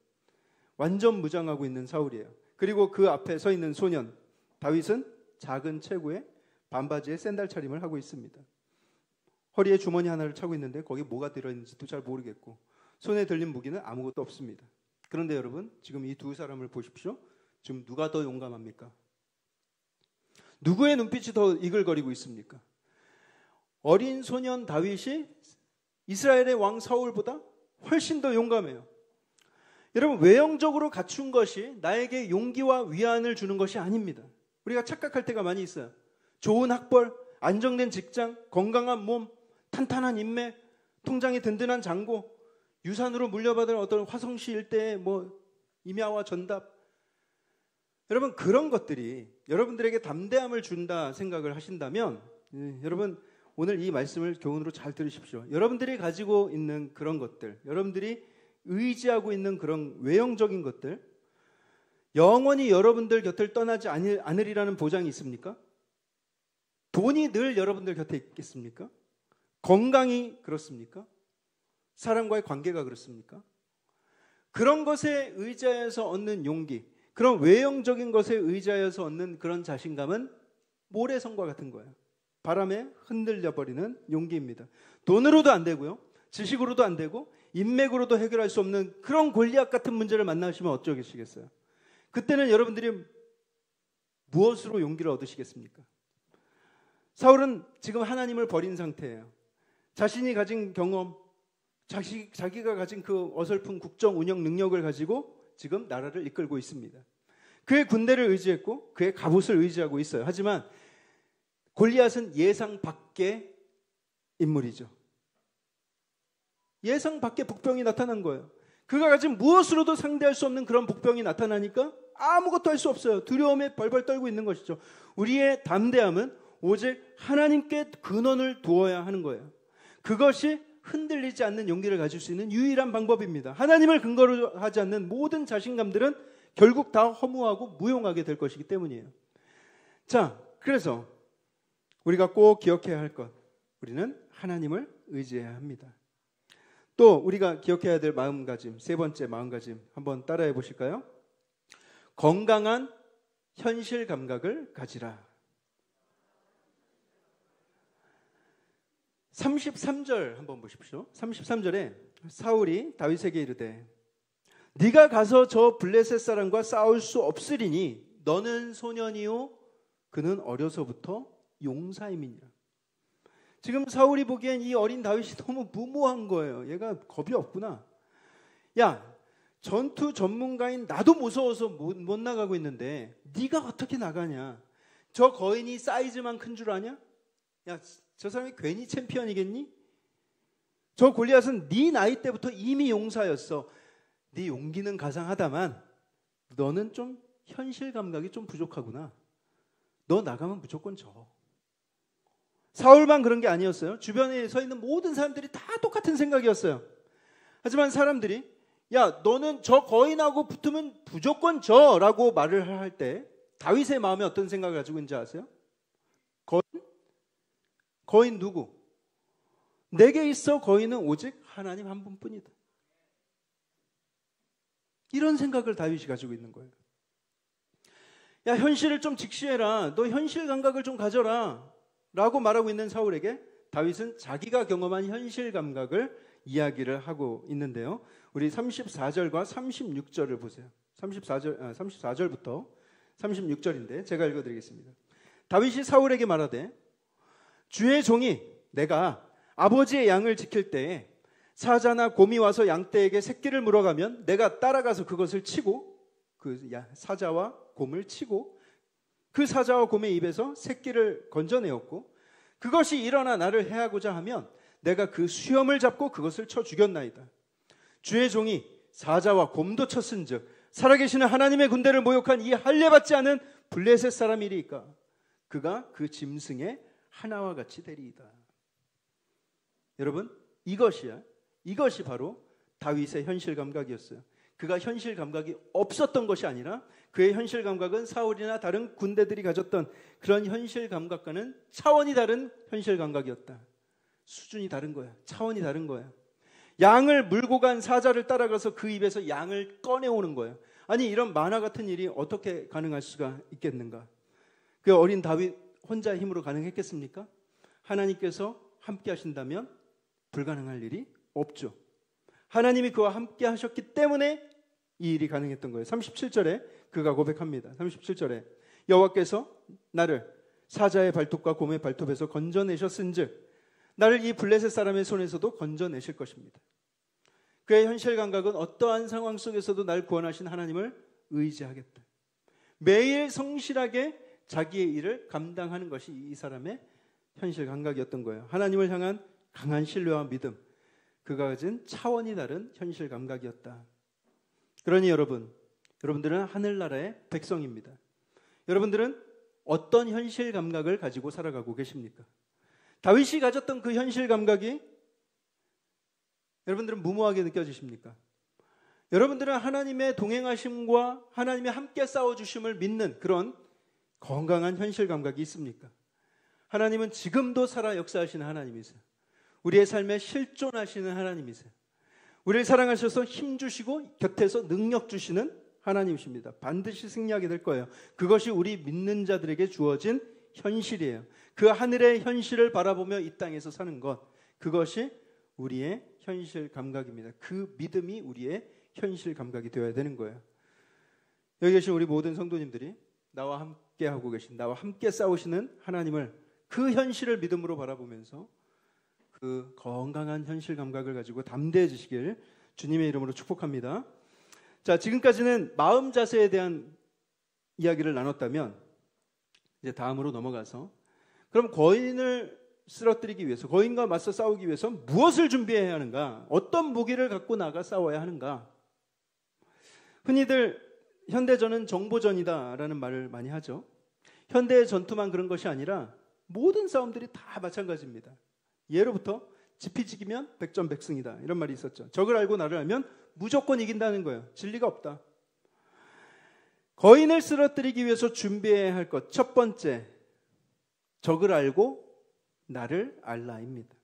완전 무장하고 있는 사울이에요. 그리고 그 앞에 서 있는 소년 다윗은 작은 체구에 반바지에 샌들 차림을 하고 있습니다. 허리에 주머니 하나를 차고 있는데 거기에 뭐가 들어있는지도 잘 모르겠고 손에 들린 무기는 아무것도 없습니다. 그런데 여러분, 지금 이 두 사람을 보십시오. 지금 누가 더 용감합니까? 누구의 눈빛이 더 이글거리고 있습니까? 어린 소년 다윗이 이스라엘의 왕 사울보다 훨씬 더 용감해요. 여러분, 외형적으로 갖춘 것이 나에게 용기와 위안을 주는 것이 아닙니다. 우리가 착각할 때가 많이 있어요. 좋은 학벌, 안정된 직장, 건강한 몸, 탄탄한 인맥, 통장이 든든한 잔고, 유산으로 물려받은 어떤 화성시 일대의 임야와 전답. 여러분, 그런 것들이 여러분들에게 담대함을 준다 생각을 하신다면, 여러분 오늘 이 말씀을 교훈으로 잘 들으십시오. 여러분들이 가지고 있는 그런 것들, 여러분들이 의지하고 있는 그런 외형적인 것들, 영원히 여러분들 곁을 떠나지 않으리라는 보장이 있습니까? 돈이 늘 여러분들 곁에 있겠습니까? 건강이 그렇습니까? 사람과의 관계가 그렇습니까? 그런 것에 의지하여서 얻는 용기, 그런 외형적인 것에 의지하여서 얻는 그런 자신감은 모래성과 같은 거예요. 바람에 흔들려 버리는 용기입니다. 돈으로도 안 되고요, 지식으로도 안 되고, 인맥으로도 해결할 수 없는 그런 골리앗 같은 문제를 만나시면 어쩌겠어요? 그때는 여러분들이 무엇으로 용기를 얻으시겠습니까? 사울은 지금 하나님을 버린 상태예요. 자신이 가진 경험, 자기가 가진 그 어설픈 국정 운영 능력을 가지고 지금 나라를 이끌고 있습니다. 그의 군대를 의지했고 그의 갑옷을 의지하고 있어요. 하지만 골리앗은 예상 밖의 인물이죠. 예상 밖의 복병이 나타난 거예요. 그가 가진 무엇으로도 상대할 수 없는 그런 복병이 나타나니까 아무것도 할 수 없어요. 두려움에 벌벌 떨고 있는 것이죠. 우리의 담대함은 오직 하나님께 근원을 두어야 하는 거예요. 그것이 흔들리지 않는 용기를 가질 수 있는 유일한 방법입니다. 하나님을 근거로 하지 않는 모든 자신감들은 결국 다 허무하고 무용하게 될 것이기 때문이에요. 자, 그래서 우리가 꼭 기억해야 할 것, 우리는 하나님을 의지해야 합니다. 또 우리가 기억해야 될 마음가짐, 세 번째 마음가짐 한번 따라해 보실까요? 건강한 현실 감각을 가지라. 33절 한번 보십시오. 33절에 사울이 다윗에게 이르되 네가 가서 저 블레셋 사람과 싸울 수 없으리니 너는 소년이요 그는 어려서부터 용사임이니라. 지금 사울이 보기엔 이 어린 다윗이 너무 무모한 거예요. 얘가 겁이 없구나. 야, 전투 전문가인 나도 무서워서 못 나가고 있는데 네가 어떻게 나가냐? 저 거인이 사이즈만 큰 줄 아냐? 야, 저 사람이 괜히 챔피언이겠니? 저 골리앗은 네 나이 때부터 이미 용사였어. 네 용기는 가상하다만 너는 좀 현실 감각이 좀 부족하구나. 너 나가면 무조건 져. 사울만 그런 게 아니었어요. 주변에 서 있는 모든 사람들이 다 똑같은 생각이었어요. 하지만 사람들이 야, 너는 저 거인하고 붙으면 무조건 져 라고 말을 할 때 다윗의 마음에 어떤 생각을 가지고 있는지 아세요? 거인 누구? 내게 있어 거인은 오직 하나님 한 분뿐이다. 이런 생각을 다윗이 가지고 있는 거예요. 야, 현실을 좀 직시해라. 너 현실 감각을 좀 가져라 라고 말하고 있는 사울에게 다윗은 자기가 경험한 현실 감각을 이야기를 하고 있는데요. 우리 34절과 36절을 보세요. 34절부터 36절인데 제가 읽어드리겠습니다. 다윗이 사울에게 말하되 주의 종이 내가 아버지의 양을 지킬 때에 사자나 곰이 와서 양떼에게 새끼를 물어가면 내가 따라가서 그것을 치고 그 사자와 곰을 치고 그 사자와 곰의 입에서 새끼를 건져내었고 그것이 일어나 나를 해하고자 하면 내가 그 수염을 잡고 그것을 쳐 죽였나이다. 주의 종이 사자와 곰도 쳤은즉 살아계시는 하나님의 군대를 모욕한 이 할례받지 않은 블레셋 사람이리까 그가 그 짐승의 하나와 같이 되리이다. 여러분, 이것이 바로 다윗의 현실 감각이었어요. 그가 현실 감각이 없었던 것이 아니라 그의 현실 감각은 사울이나 다른 군대들이 가졌던 그런 현실 감각과는 차원이 다른 현실 감각이었다. 수준이 다른 거야. 차원이 다른 거야. 양을 물고 간 사자를 따라가서 그 입에서 양을 꺼내오는 거예요. 아니, 이런 만화 같은 일이 어떻게 가능할 수가 있겠는가? 그 어린 다윗 혼자 힘으로 가능했겠습니까? 하나님께서 함께 하신다면 불가능할 일이 없죠. 하나님이 그와 함께 하셨기 때문에 이 일이 가능했던 거예요. 37절에 그가 고백합니다. 37절에 여호와께서 나를 사자의 발톱과 곰의 발톱에서 건져내셨은즉 나를 이 블레셋 사람의 손에서도 건져내실 것입니다. 그의 현실 감각은 어떠한 상황 속에서도 날 구원하신 하나님을 의지하겠다. 매일 성실하게 자기의 일을 감당하는 것이 이 사람의 현실 감각이었던 거예요. 하나님을 향한 강한 신뢰와 믿음, 그가 가진 차원이 다른 현실 감각이었다. 그러니 여러분들은 하늘나라의 백성입니다. 여러분들은 어떤 현실 감각을 가지고 살아가고 계십니까? 다윗이 가졌던 그 현실 감각이 여러분들은 무모하게 느껴지십니까? 여러분들은 하나님의 동행하심과 하나님의 함께 싸워주심을 믿는 그런 건강한 현실 감각이 있습니까? 하나님은 지금도 살아 역사하시는 하나님이세요. 우리의 삶에 실존하시는 하나님이세요. 우리를 사랑하셔서 힘 주시고 곁에서 능력 주시는 하나님이십니다. 반드시 승리하게 될 거예요. 그것이 우리 믿는 자들에게 주어진 현실이에요. 그 하늘의 현실을 바라보며 이 땅에서 사는 것, 그것이 우리의 현실 감각입니다. 그 믿음이 우리의 현실 감각이 되어야 되는 거예요. 여기 계신 우리 모든 성도님들이 나와 함께 하고 계신, 나와 함께 싸우시는 하나님을, 그 현실을 믿음으로 바라보면서 그 건강한 현실 감각을 가지고 담대해지시길 주님의 이름으로 축복합니다. 자, 지금까지는 마음 자세에 대한 이야기를 나눴다면 이제 다음으로 넘어가서, 그럼 거인을 쓰러뜨리기 위해서, 거인과 맞서 싸우기 위해서 무엇을 준비해야 하는가? 어떤 무기를 갖고 나가 싸워야 하는가? 흔히들 현대전은 정보전이다라는 말을 많이 하죠. 현대의 전투만 그런 것이 아니라 모든 싸움들이 다 마찬가지입니다. 예로부터 지피지기면 백전백승이다, 이런 말이 있었죠. 적을 알고 나를 알면 무조건 이긴다는 거예요. 진리가 없다. 거인을 쓰러뜨리기 위해서 준비해야 할 것, 첫 번째, 적을 알고 나를 알라입니다.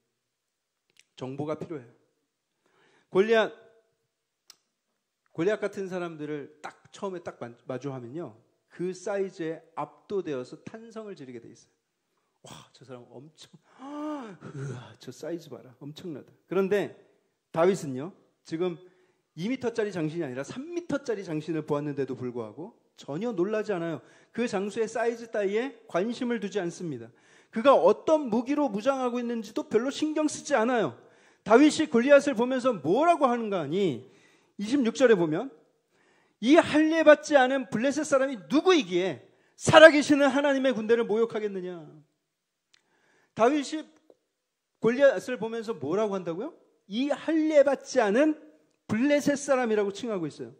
정보가 필요해요. 골리앗 같은 사람들을 처음에 마주하면요, 그 사이즈에 압도되어서 탄성을 지르게 돼 있어요. 와, 저 사람 저 사이즈 봐라, 엄청나다. 그런데 다윗은요, 지금 2m짜리 장신이 아니라 3m짜리 장신을 보았는데도 불구하고 전혀 놀라지 않아요. 그 장수의 사이즈 따위에 관심을 두지 않습니다. 그가 어떤 무기로 무장하고 있는지도 별로 신경 쓰지 않아요. 다윗이 골리앗을 보면서 뭐라고 하는가 하니 26절에 보면, 이 할례받지 않은 블레셋 사람이 누구이기에 살아계시는 하나님의 군대를 모욕하겠느냐. 다윗이 골리앗을 보면서 뭐라고 한다고요? 이 할례받지 않은 블레셋 사람이라고 칭하고 있어요.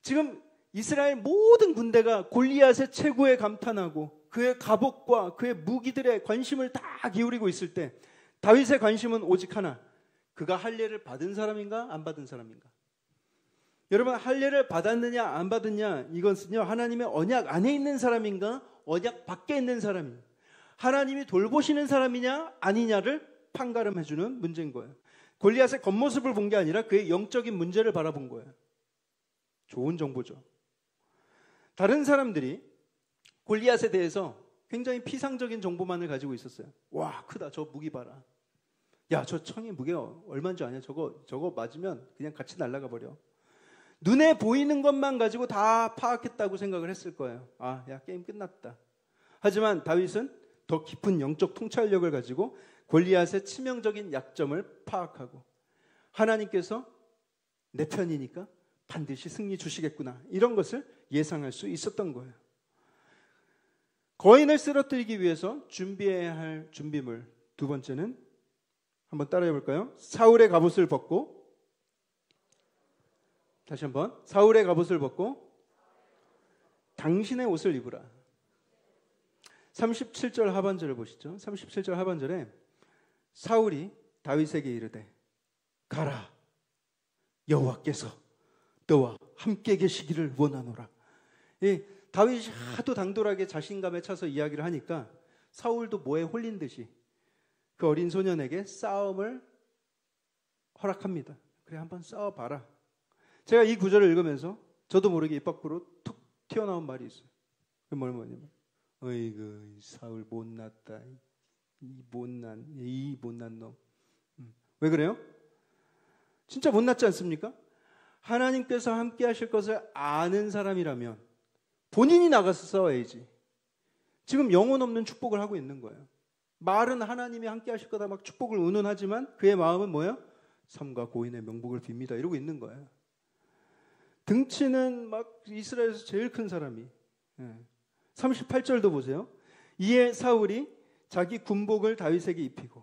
지금 이스라엘 모든 군대가 골리앗의 체구에 감탄하고 그의 갑옷과 그의 무기들에 관심을 다 기울이고 있을 때 다윗의 관심은 오직 하나, 그가 할례를 받은 사람인가 안 받은 사람인가. 여러분, 할례를 받았느냐 안 받았느냐, 이것은요 하나님의 언약 안에 있는 사람인가 언약 밖에 있는 사람인가, 하나님이 돌보시는 사람이냐 아니냐를 판가름해주는 문제인 거예요. 골리앗의 겉모습을 본 게 아니라 그의 영적인 문제를 바라본 거예요. 좋은 정보죠. 다른 사람들이 골리앗에 대해서 굉장히 피상적인 정보만을 가지고 있었어요. 와, 크다, 저 무기 봐라. 야, 저 청의 무게가 얼마인 줄 아냐? 저거 맞으면 그냥 같이 날아가 버려. 눈에 보이는 것만 가지고 다 파악했다고 생각을 했을 거예요. 아, 야, 게임 끝났다. 하지만 다윗은 더 깊은 영적 통찰력을 가지고 골리앗의 치명적인 약점을 파악하고, 하나님께서 내 편이니까 반드시 승리 주시겠구나, 이런 것을 예상할 수 있었던 거예요. 거인을 쓰러뜨리기 위해서 준비해야 할 준비물, 두 번째는 한번 따라해 볼까요? 사울의 갑옷을 벗고, 다시 한번, 사울의 갑옷을 벗고 당신의 옷을 입으라. 37절 하반절을 보시죠. 37절 하반절에 사울이 다윗에게 이르되, 가라, 여호와께서 너와 함께 계시기를 원하노라. 다윗이 하도 당돌하게 자신감에 차서 이야기를 하니까 사울도 뭐에 홀린 듯이 그 어린 소년에게 싸움을 허락합니다. 그래, 한번 싸워봐라. 제가 이 구절을 읽으면서 저도 모르게 입 밖으로 툭 튀어나온 말이 있어요. 그 뭐냐면, 어이구, 사울 못났다, 이 못난 놈. 왜 그래요? 진짜 못났지 않습니까? 하나님께서 함께 하실 것을 아는 사람이라면 본인이 나가서 싸워야지. 지금 영혼 없는 축복을 하고 있는 거예요. 말은 하나님이 함께 하실 거다 막 축복을 운운하지만 그의 마음은 뭐예요? 삼가 고인의 명복을 빕니다. 이러고 있는 거예요. 등치는 막 이스라엘에서 제일 큰 사람이. 38절도 보세요. 이에 사울이 자기 군복을 다윗에게 입히고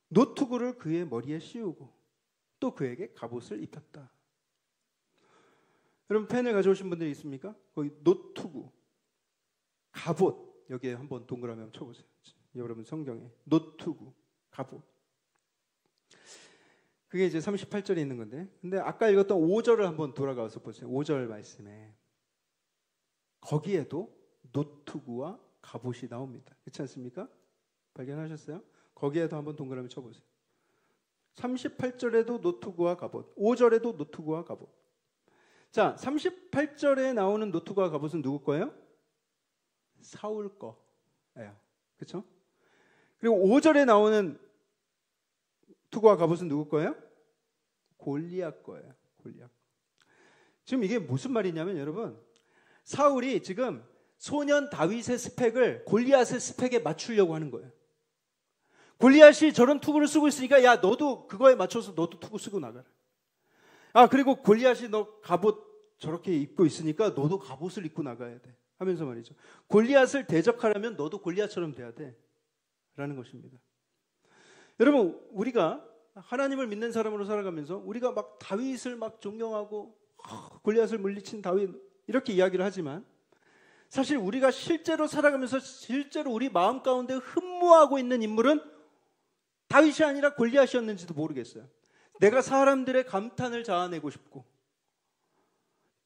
노투구를 그의 머리에 씌우고 또 그에게 갑옷을 입혔다. 여러분 펜을 가져오신 분들이 있습니까? 거기 노투구, 갑옷 여기에 한번 동그라미 한번 쳐보세요. 여러분 성경에 노투구, 갑옷. 그게 이제 38절에 있는 건데, 근데 아까 읽었던 5절을 한번 돌아가서 보세요. 5절 말씀에 거기에도 노투구와 갑옷이 나옵니다. 그렇지 않습니까? 발견하셨어요? 거기에도 한번 동그라미 쳐보세요. 38절에도 노투구와 갑옷, 5절에도 노투구와 갑옷. 자, 38절에 나오는 노투구와 갑옷은 누구 거예요? 사울 거예요. 그렇죠? 그리고 5절에 나오는 투구와 갑옷은 누구 거예요? 골리앗 거예요. 골리앗. 지금 이게 무슨 말이냐면 여러분, 사울이 지금 소년 다윗의 스펙을 골리앗의 스펙에 맞추려고 하는 거예요. 골리앗이 저런 투구를 쓰고 있으니까 야 너도 그거에 맞춰서 너도 투구 쓰고 나가라. 아 그리고 골리앗이 너 갑옷 저렇게 입고 있으니까 너도 갑옷을 입고 나가야 돼 하면서 말이죠. 골리앗을 대적하려면 너도 골리앗처럼 돼야 돼 라는 것입니다. 여러분 우리가 하나님을 믿는 사람으로 살아가면서 우리가 막 다윗을 막 존경하고 골리앗을 물리친 다윗 이렇게 이야기를 하지만 사실 우리가 실제로 살아가면서 실제로 우리 마음 가운데 흠모하고 있는 인물은 다윗이 아니라 골리앗이었는지도 모르겠어요. 내가 사람들의 감탄을 자아내고 싶고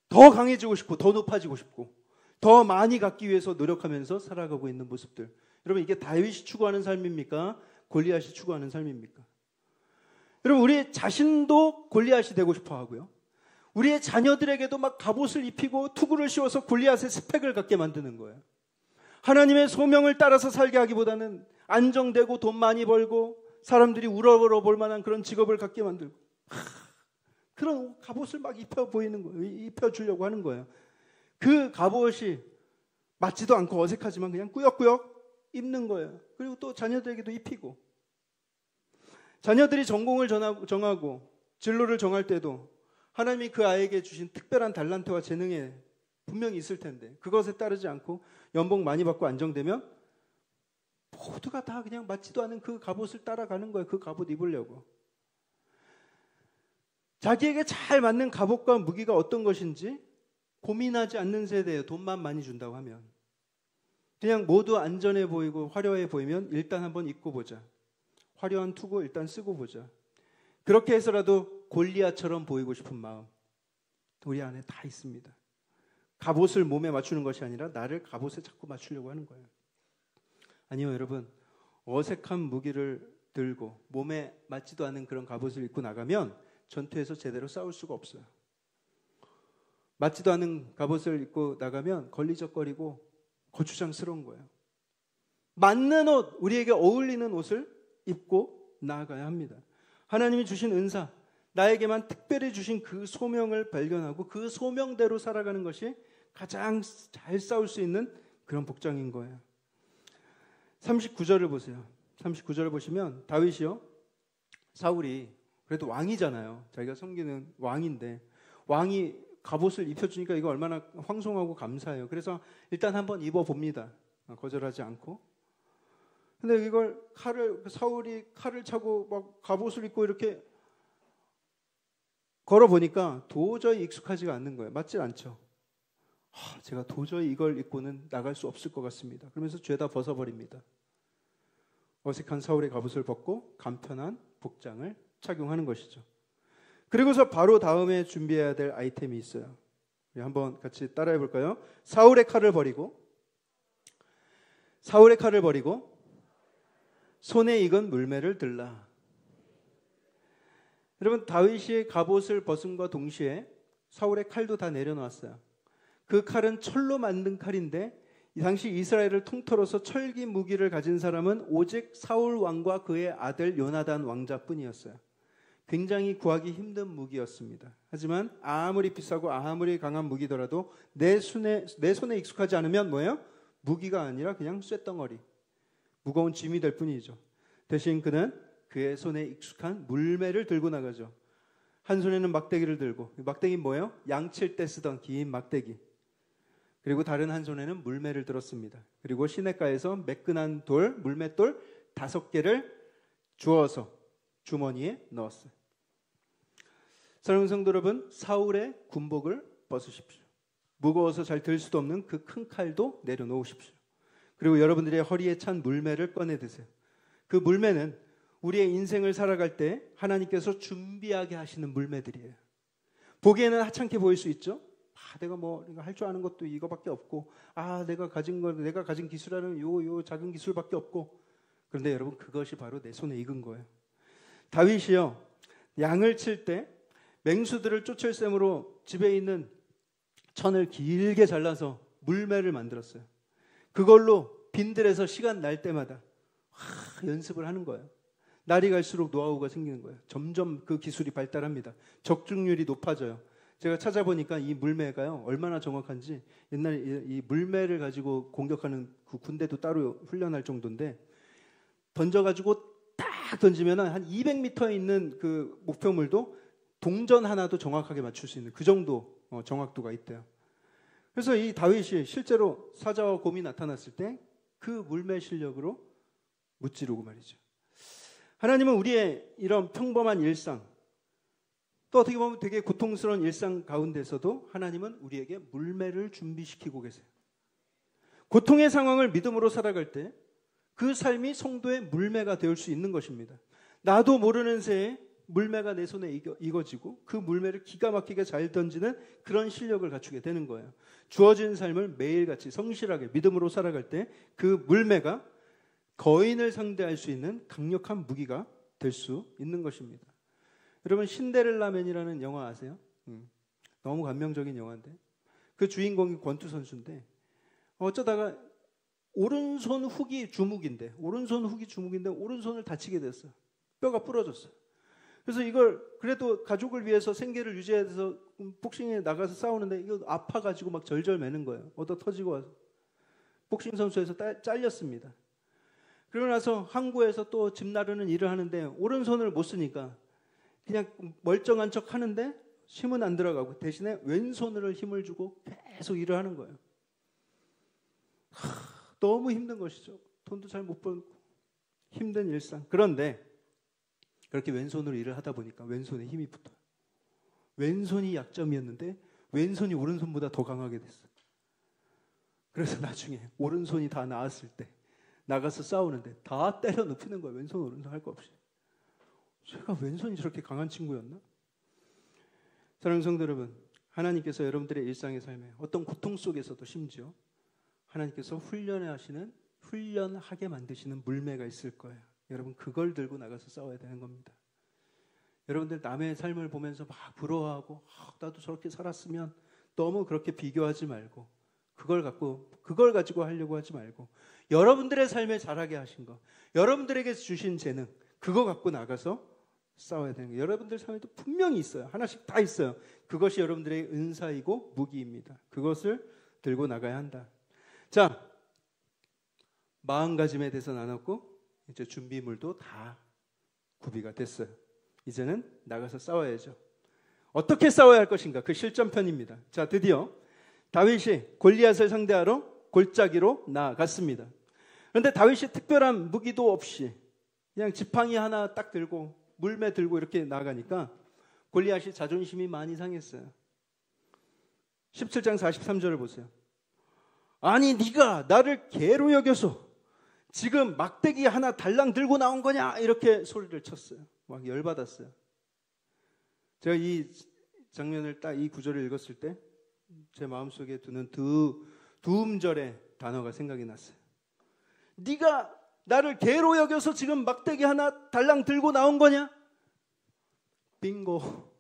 더 강해지고 싶고 더 높아지고 싶고 더 많이 갖기 위해서 노력하면서 살아가고 있는 모습들. 여러분 이게 다윗이 추구하는 삶입니까? 골리앗이 추구하는 삶입니까? 여러분 우리 자신도 골리앗이 되고 싶어 하고요. 우리의 자녀들에게도 막 갑옷을 입히고 투구를 씌워서 골리앗의 스펙을 갖게 만드는 거예요. 하나님의 소명을 따라서 살게 하기보다는 안정되고 돈 많이 벌고 사람들이 우러러 볼 만한 그런 직업을 갖게 만들고 그런 갑옷을 막 입혀 보이는 거예요. 입혀주려고 하는 거예요. 그 갑옷이 맞지도 않고 어색하지만 그냥 꾸역꾸역 입는 거예요. 그리고 또 자녀들에게도 입히고 자녀들이 전공을 정하고 진로를 정할 때도 하나님이 그 아이에게 주신 특별한 달란트와 재능에 분명히 있을 텐데 그것에 따르지 않고 연봉 많이 받고 안정되면 모두가 다 그냥 맞지도 않은 그 갑옷을 따라가는 거예요. 그 갑옷 입으려고. 자기에게 잘 맞는 갑옷과 무기가 어떤 것인지 고민하지 않는 세대예요. 돈만 많이 준다고 하면. 그냥 모두 안전해 보이고 화려해 보이면 일단 한번 입고 보자. 화려한 투구 일단 쓰고 보자. 그렇게 해서라도 골리앗처럼 보이고 싶은 마음 우리 안에 다 있습니다. 갑옷을 몸에 맞추는 것이 아니라 나를 갑옷에 자꾸 맞추려고 하는 거예요. 아니요 여러분 어색한 무기를 들고 몸에 맞지도 않은 그런 갑옷을 입고 나가면 전투에서 제대로 싸울 수가 없어요. 맞지도 않은 갑옷을 입고 나가면 걸리적거리고 거추장스러운 거예요. 맞는 옷, 우리에게 어울리는 옷을 입고 나아가야 합니다. 하나님이 주신 은사, 나에게만 특별히 주신 그 소명을 발견하고 그 소명대로 살아가는 것이 가장 잘 싸울 수 있는 그런 복장인 거예요. 39절을 보세요. 39절을 보시면 다윗이요. 사울이 그래도 왕이잖아요. 자기가 섬기는 왕인데 왕이 갑옷을 입혀주니까 이거 얼마나 황송하고 감사해요. 그래서 일단 한번 입어봅니다. 거절하지 않고. 근데 이걸 사울이 칼을 차고 막 갑옷을 입고 이렇게 걸어보니까 도저히 익숙하지가 않는 거예요. 맞지 않죠? 제가 도저히 이걸 입고는 나갈 수 없을 것 같습니다. 그러면서 죄다 벗어버립니다. 어색한 사울의 갑옷을 벗고 간편한 복장을 착용하는 것이죠. 그리고서 바로 다음에 준비해야 될 아이템이 있어요. 우리 한번 같이 따라해 볼까요? 사울의 칼을 버리고 손에 익은 물매를 들라. 여러분 다윗이 갑옷을 벗음과 동시에 사울의 칼도 다 내려놓았어요. 그 칼은 철로 만든 칼인데 이 당시 이스라엘을 통틀어서 철기 무기를 가진 사람은 오직 사울 왕과 그의 아들 요나단 왕자뿐이었어요. 굉장히 구하기 힘든 무기였습니다. 하지만 아무리 비싸고 아무리 강한 무기더라도 내 손에 익숙하지 않으면 뭐예요? 무기가 아니라 그냥 쇳덩어리, 무거운 짐이 될 뿐이죠. 대신 그는 그의 손에 익숙한 물매를 들고 나가죠. 한 손에는 막대기를 들고, 막대기 뭐예요? 양칠 때 쓰던 긴 막대기. 그리고 다른 한 손에는 물매를 들었습니다. 그리고 시냇가에서 매끈한 돌, 물맷돌 5개를 주워서 주머니에 넣었어요. 사랑하는 성도 여러분, 사울의 군복을 벗으십시오. 무거워서 잘 들 수도 없는 그 큰 칼도 내려놓으십시오. 그리고 여러분들의 허리에 찬 물매를 꺼내 드세요. 그 물매는 우리의 인생을 살아갈 때 하나님께서 준비하게 하시는 물매들이에요. 보기에는 하찮게 보일 수 있죠. 내가 뭐 할 줄 아는 것도 이거밖에 없고, 내가 가진 기술하는 요 작은 기술밖에 없고. 그런데 여러분, 그것이 바로 내 손에 익은 거예요. 다윗이요, 양을 칠 때 맹수들을 쫓을 셈으로 집에 있는 천을 길게 잘라서 물매를 만들었어요. 그걸로 빈들에서 시간 날 때마다 연습을 하는 거예요. 날이 갈수록 노하우가 생기는 거예요. 점점 그 기술이 발달합니다. 적중률이 높아져요. 제가 찾아보니까 이 물매가요, 얼마나 정확한지, 옛날에 이 물매를 가지고 공격하는 그 군대도 따로 훈련할 정도인데, 던져가지고 딱 던지면 한 200m에 있는 그 목표물도 동전 하나도 정확하게 맞출 수 있는 그 정도 정확도가 있대요. 그래서 이 다윗이 실제로 사자와 곰이 나타났을 때 그 물매 실력으로 무찌르고 말이죠. 하나님은 우리의 이런 평범한 일상, 또 어떻게 보면 되게 고통스러운 일상 가운데서도 하나님은 우리에게 물매를 준비시키고 계세요. 고통의 상황을 믿음으로 살아갈 때 그 삶이 성도의 물매가 되올 수 있는 것입니다. 나도 모르는 새에 물매가 내 손에 익어지고 그 물매를 기가 막히게 잘 던지는 그런 실력을 갖추게 되는 거예요. 주어진 삶을 매일같이 성실하게 믿음으로 살아갈 때 그 물매가 거인을 상대할 수 있는 강력한 무기가 될 수 있는 것입니다. 여러분, 신데렐라맨이라는 영화 아세요? 너무 감명적인 영화인데, 그 주인공이 권투 선수인데 어쩌다가 오른손 후기 주묵인데 오른손을 다치게 됐어요. 뼈가 부러졌어요. 그래서 이걸 그래도 가족을 위해서 생계를 유지해서 복싱에 나가서 싸우는데 이거 아파가지고 막 절절 매는 거예요. 얻어 터지고 와서 복싱 선수에서 잘렸습니다. 그러고 나서 항구에서 또 집 나르는 일을 하는데 오른손을 못 쓰니까 그냥 멀쩡한 척 하는데 힘은 안 들어가고 대신에 왼손으로 힘을 주고 계속 일을 하는 거예요. 너무 힘든 것이죠. 돈도 잘 못 벌고 힘든 일상. 그런데 그렇게 왼손으로 일을 하다 보니까 왼손에 힘이 붙어요. 왼손이 약점이었는데 왼손이 오른손보다 더 강하게 됐어요. 그래서 나중에 오른손이 다 나았을 때 나가서 싸우는데 다 때려 눕히는 거예요. 왼손 오른손 할 거 없이. 제가 왼손이 저렇게 강한 친구였나? 사랑하는 성도 여러분, 하나님께서 여러분들의 일상의 삶에 어떤 고통 속에서도 심지어 하나님께서 훈련하게 만드시는 물매가 있을 거예요. 여러분, 그걸 들고 나가서 싸워야 되는 겁니다. 여러분들 남의 삶을 보면서 막 부러워하고 나도 저렇게 살았으면 너무 그렇게 비교하지 말고 그걸 가지고 하려고 하지 말고 여러분들의 삶에 잘하게 하신 거, 여러분들에게 주신 재능, 그거 갖고 나가서 싸워야 되는 거예요. 여러분들 삶에도 분명히 있어요. 하나씩 다 있어요. 그것이 여러분들의 은사이고 무기입니다. 그것을 들고 나가야 한다. 자, 마음가짐에 대해서 나눴고 이제 준비물도 다 구비가 됐어요. 이제는 나가서 싸워야죠. 어떻게 싸워야 할 것인가? 그 실전편입니다. 자, 드디어 다윗이 골리앗을 상대하러 골짜기로 나아갔습니다. 그런데 다윗이 특별한 무기도 없이 그냥 지팡이 하나 딱 들고 물매 들고 이렇게 나가니까 골리앗이 자존심이 많이 상했어요. 17장 43절을 보세요. 아니 네가 나를 개로 여겨서 지금 막대기 하나 달랑 들고 나온 거냐? 이렇게 소리를 쳤어요. 막 열받았어요. 제가 이 장면을 딱 이 구절을 읽었을 때 제 마음속에 드는 두 음절의 단어가 생각이 났어요. 네가 나를 개로 여겨서 지금 막대기 하나 달랑 들고 나온 거냐? 빙고.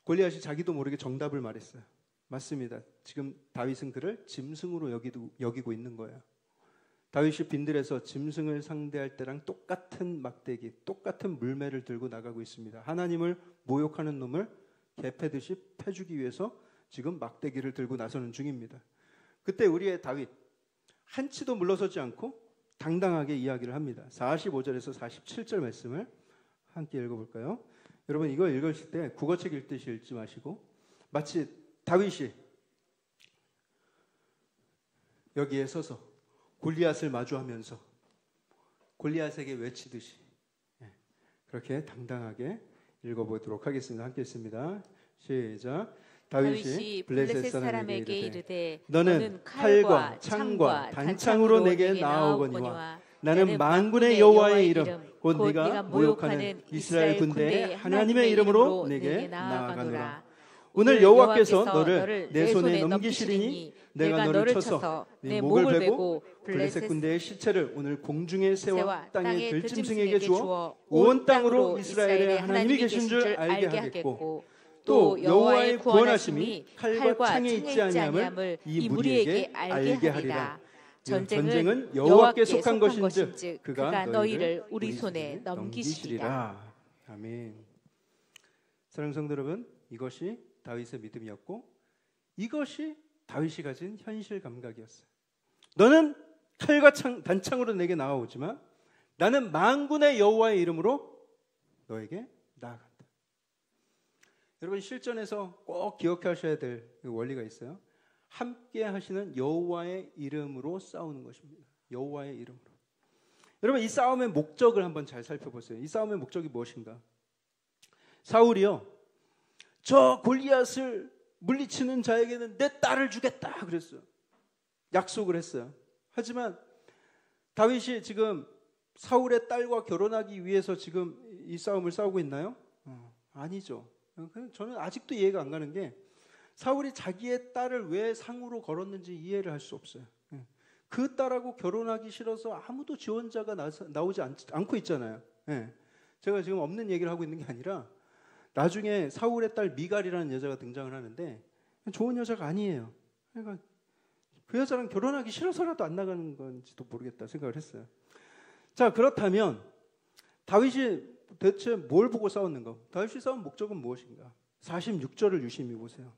골리앗이 자기도 모르게 정답을 말했어요. 맞습니다. 지금 다윗은 그를 짐승으로 여기고 있는 거예요. 다윗이 빈들에서 짐승을 상대할 때랑 똑같은 막대기, 똑같은 물매를 들고 나가고 있습니다. 하나님을 모욕하는 놈을 개 패듯이 패주기 위해서 지금 막대기를 들고 나서는 중입니다. 그때 우리의 다윗, 한치도 물러서지 않고 당당하게 이야기를 합니다. 45절에서 47절 말씀을 함께 읽어볼까요? 여러분 이거 읽으실 때 국어책 읽듯이 읽지 마시고 마치 다윗이 여기에 서서 골리앗을 마주하면서 골리앗에게 외치듯이 그렇게 당당하게 읽어보도록 하겠습니다. 함께 읽습니다. 시작. 다윗이 블레셋 사람에게 이르되 너는 칼과 창과 단창으로 내게 나아오거니와 나는 만군의 여호와의 이름 곧 네가 모욕하는 이스라엘 군대의 하나님의 이름으로 내게 나아가노라. 오늘 여호와께서 너를 내 손에 넘기시리니 내가 너를 쳐서 네 목을 베고 블레셋 군대의 시체를 오늘 공중의 새와 땅의 들짐승에게 주어 온 땅으로 이스라엘의 하나님이 계신 줄 알게 하겠고 또 여호와의 구원하심이 칼과 창에 있지 아니함을 이 무리에게 알게 하리라. 전쟁은 여호와께 속한 것인즉 그가 너희를 우리 손에 넘기시리라. 아멘. 사랑하는 성도 여러분, 이것이 다윗의 믿음이었고 이것이 다윗이 가진 현실 감각이었어요. 너는 칼과 단창으로 내게 나아오지만 나는 만군의 여호와의 이름으로 너에게 나아간다. 여러분 실전에서 꼭 기억하셔야 될 원리가 있어요. 함께 하시는 여호와의 이름으로 싸우는 것입니다. 여호와의 이름으로. 여러분 이 싸움의 목적을 한번 잘 살펴보세요. 이 싸움의 목적이 무엇인가? 사울이요, 저 골리앗을 물리치는 자에게는 내 딸을 주겠다 그랬어요. 약속을 했어요. 하지만 다윗이 지금 사울의 딸과 결혼하기 위해서 지금 이 싸움을 싸우고 있나요? 아니죠. 저는 아직도 이해가 안 가는 게 사울이 자기의 딸을 왜 상으로 걸었는지 이해를 할 수 없어요. 그 딸하고 결혼하기 싫어서 아무도 지원자가 나오지 않고 있잖아요. 제가 지금 없는 얘기를 하고 있는 게 아니라 나중에 사울의 딸 미갈이라는 여자가 등장을 하는데 좋은 여자가 아니에요. 그러니까 그 여자랑 결혼하기 싫어서라도 안 나가는 건지도 모르겠다 생각을 했어요. 자, 그렇다면 다윗이 대체 뭘 보고 싸웠는가? 다윗이 싸운 목적은 무엇인가? 46절을 유심히 보세요.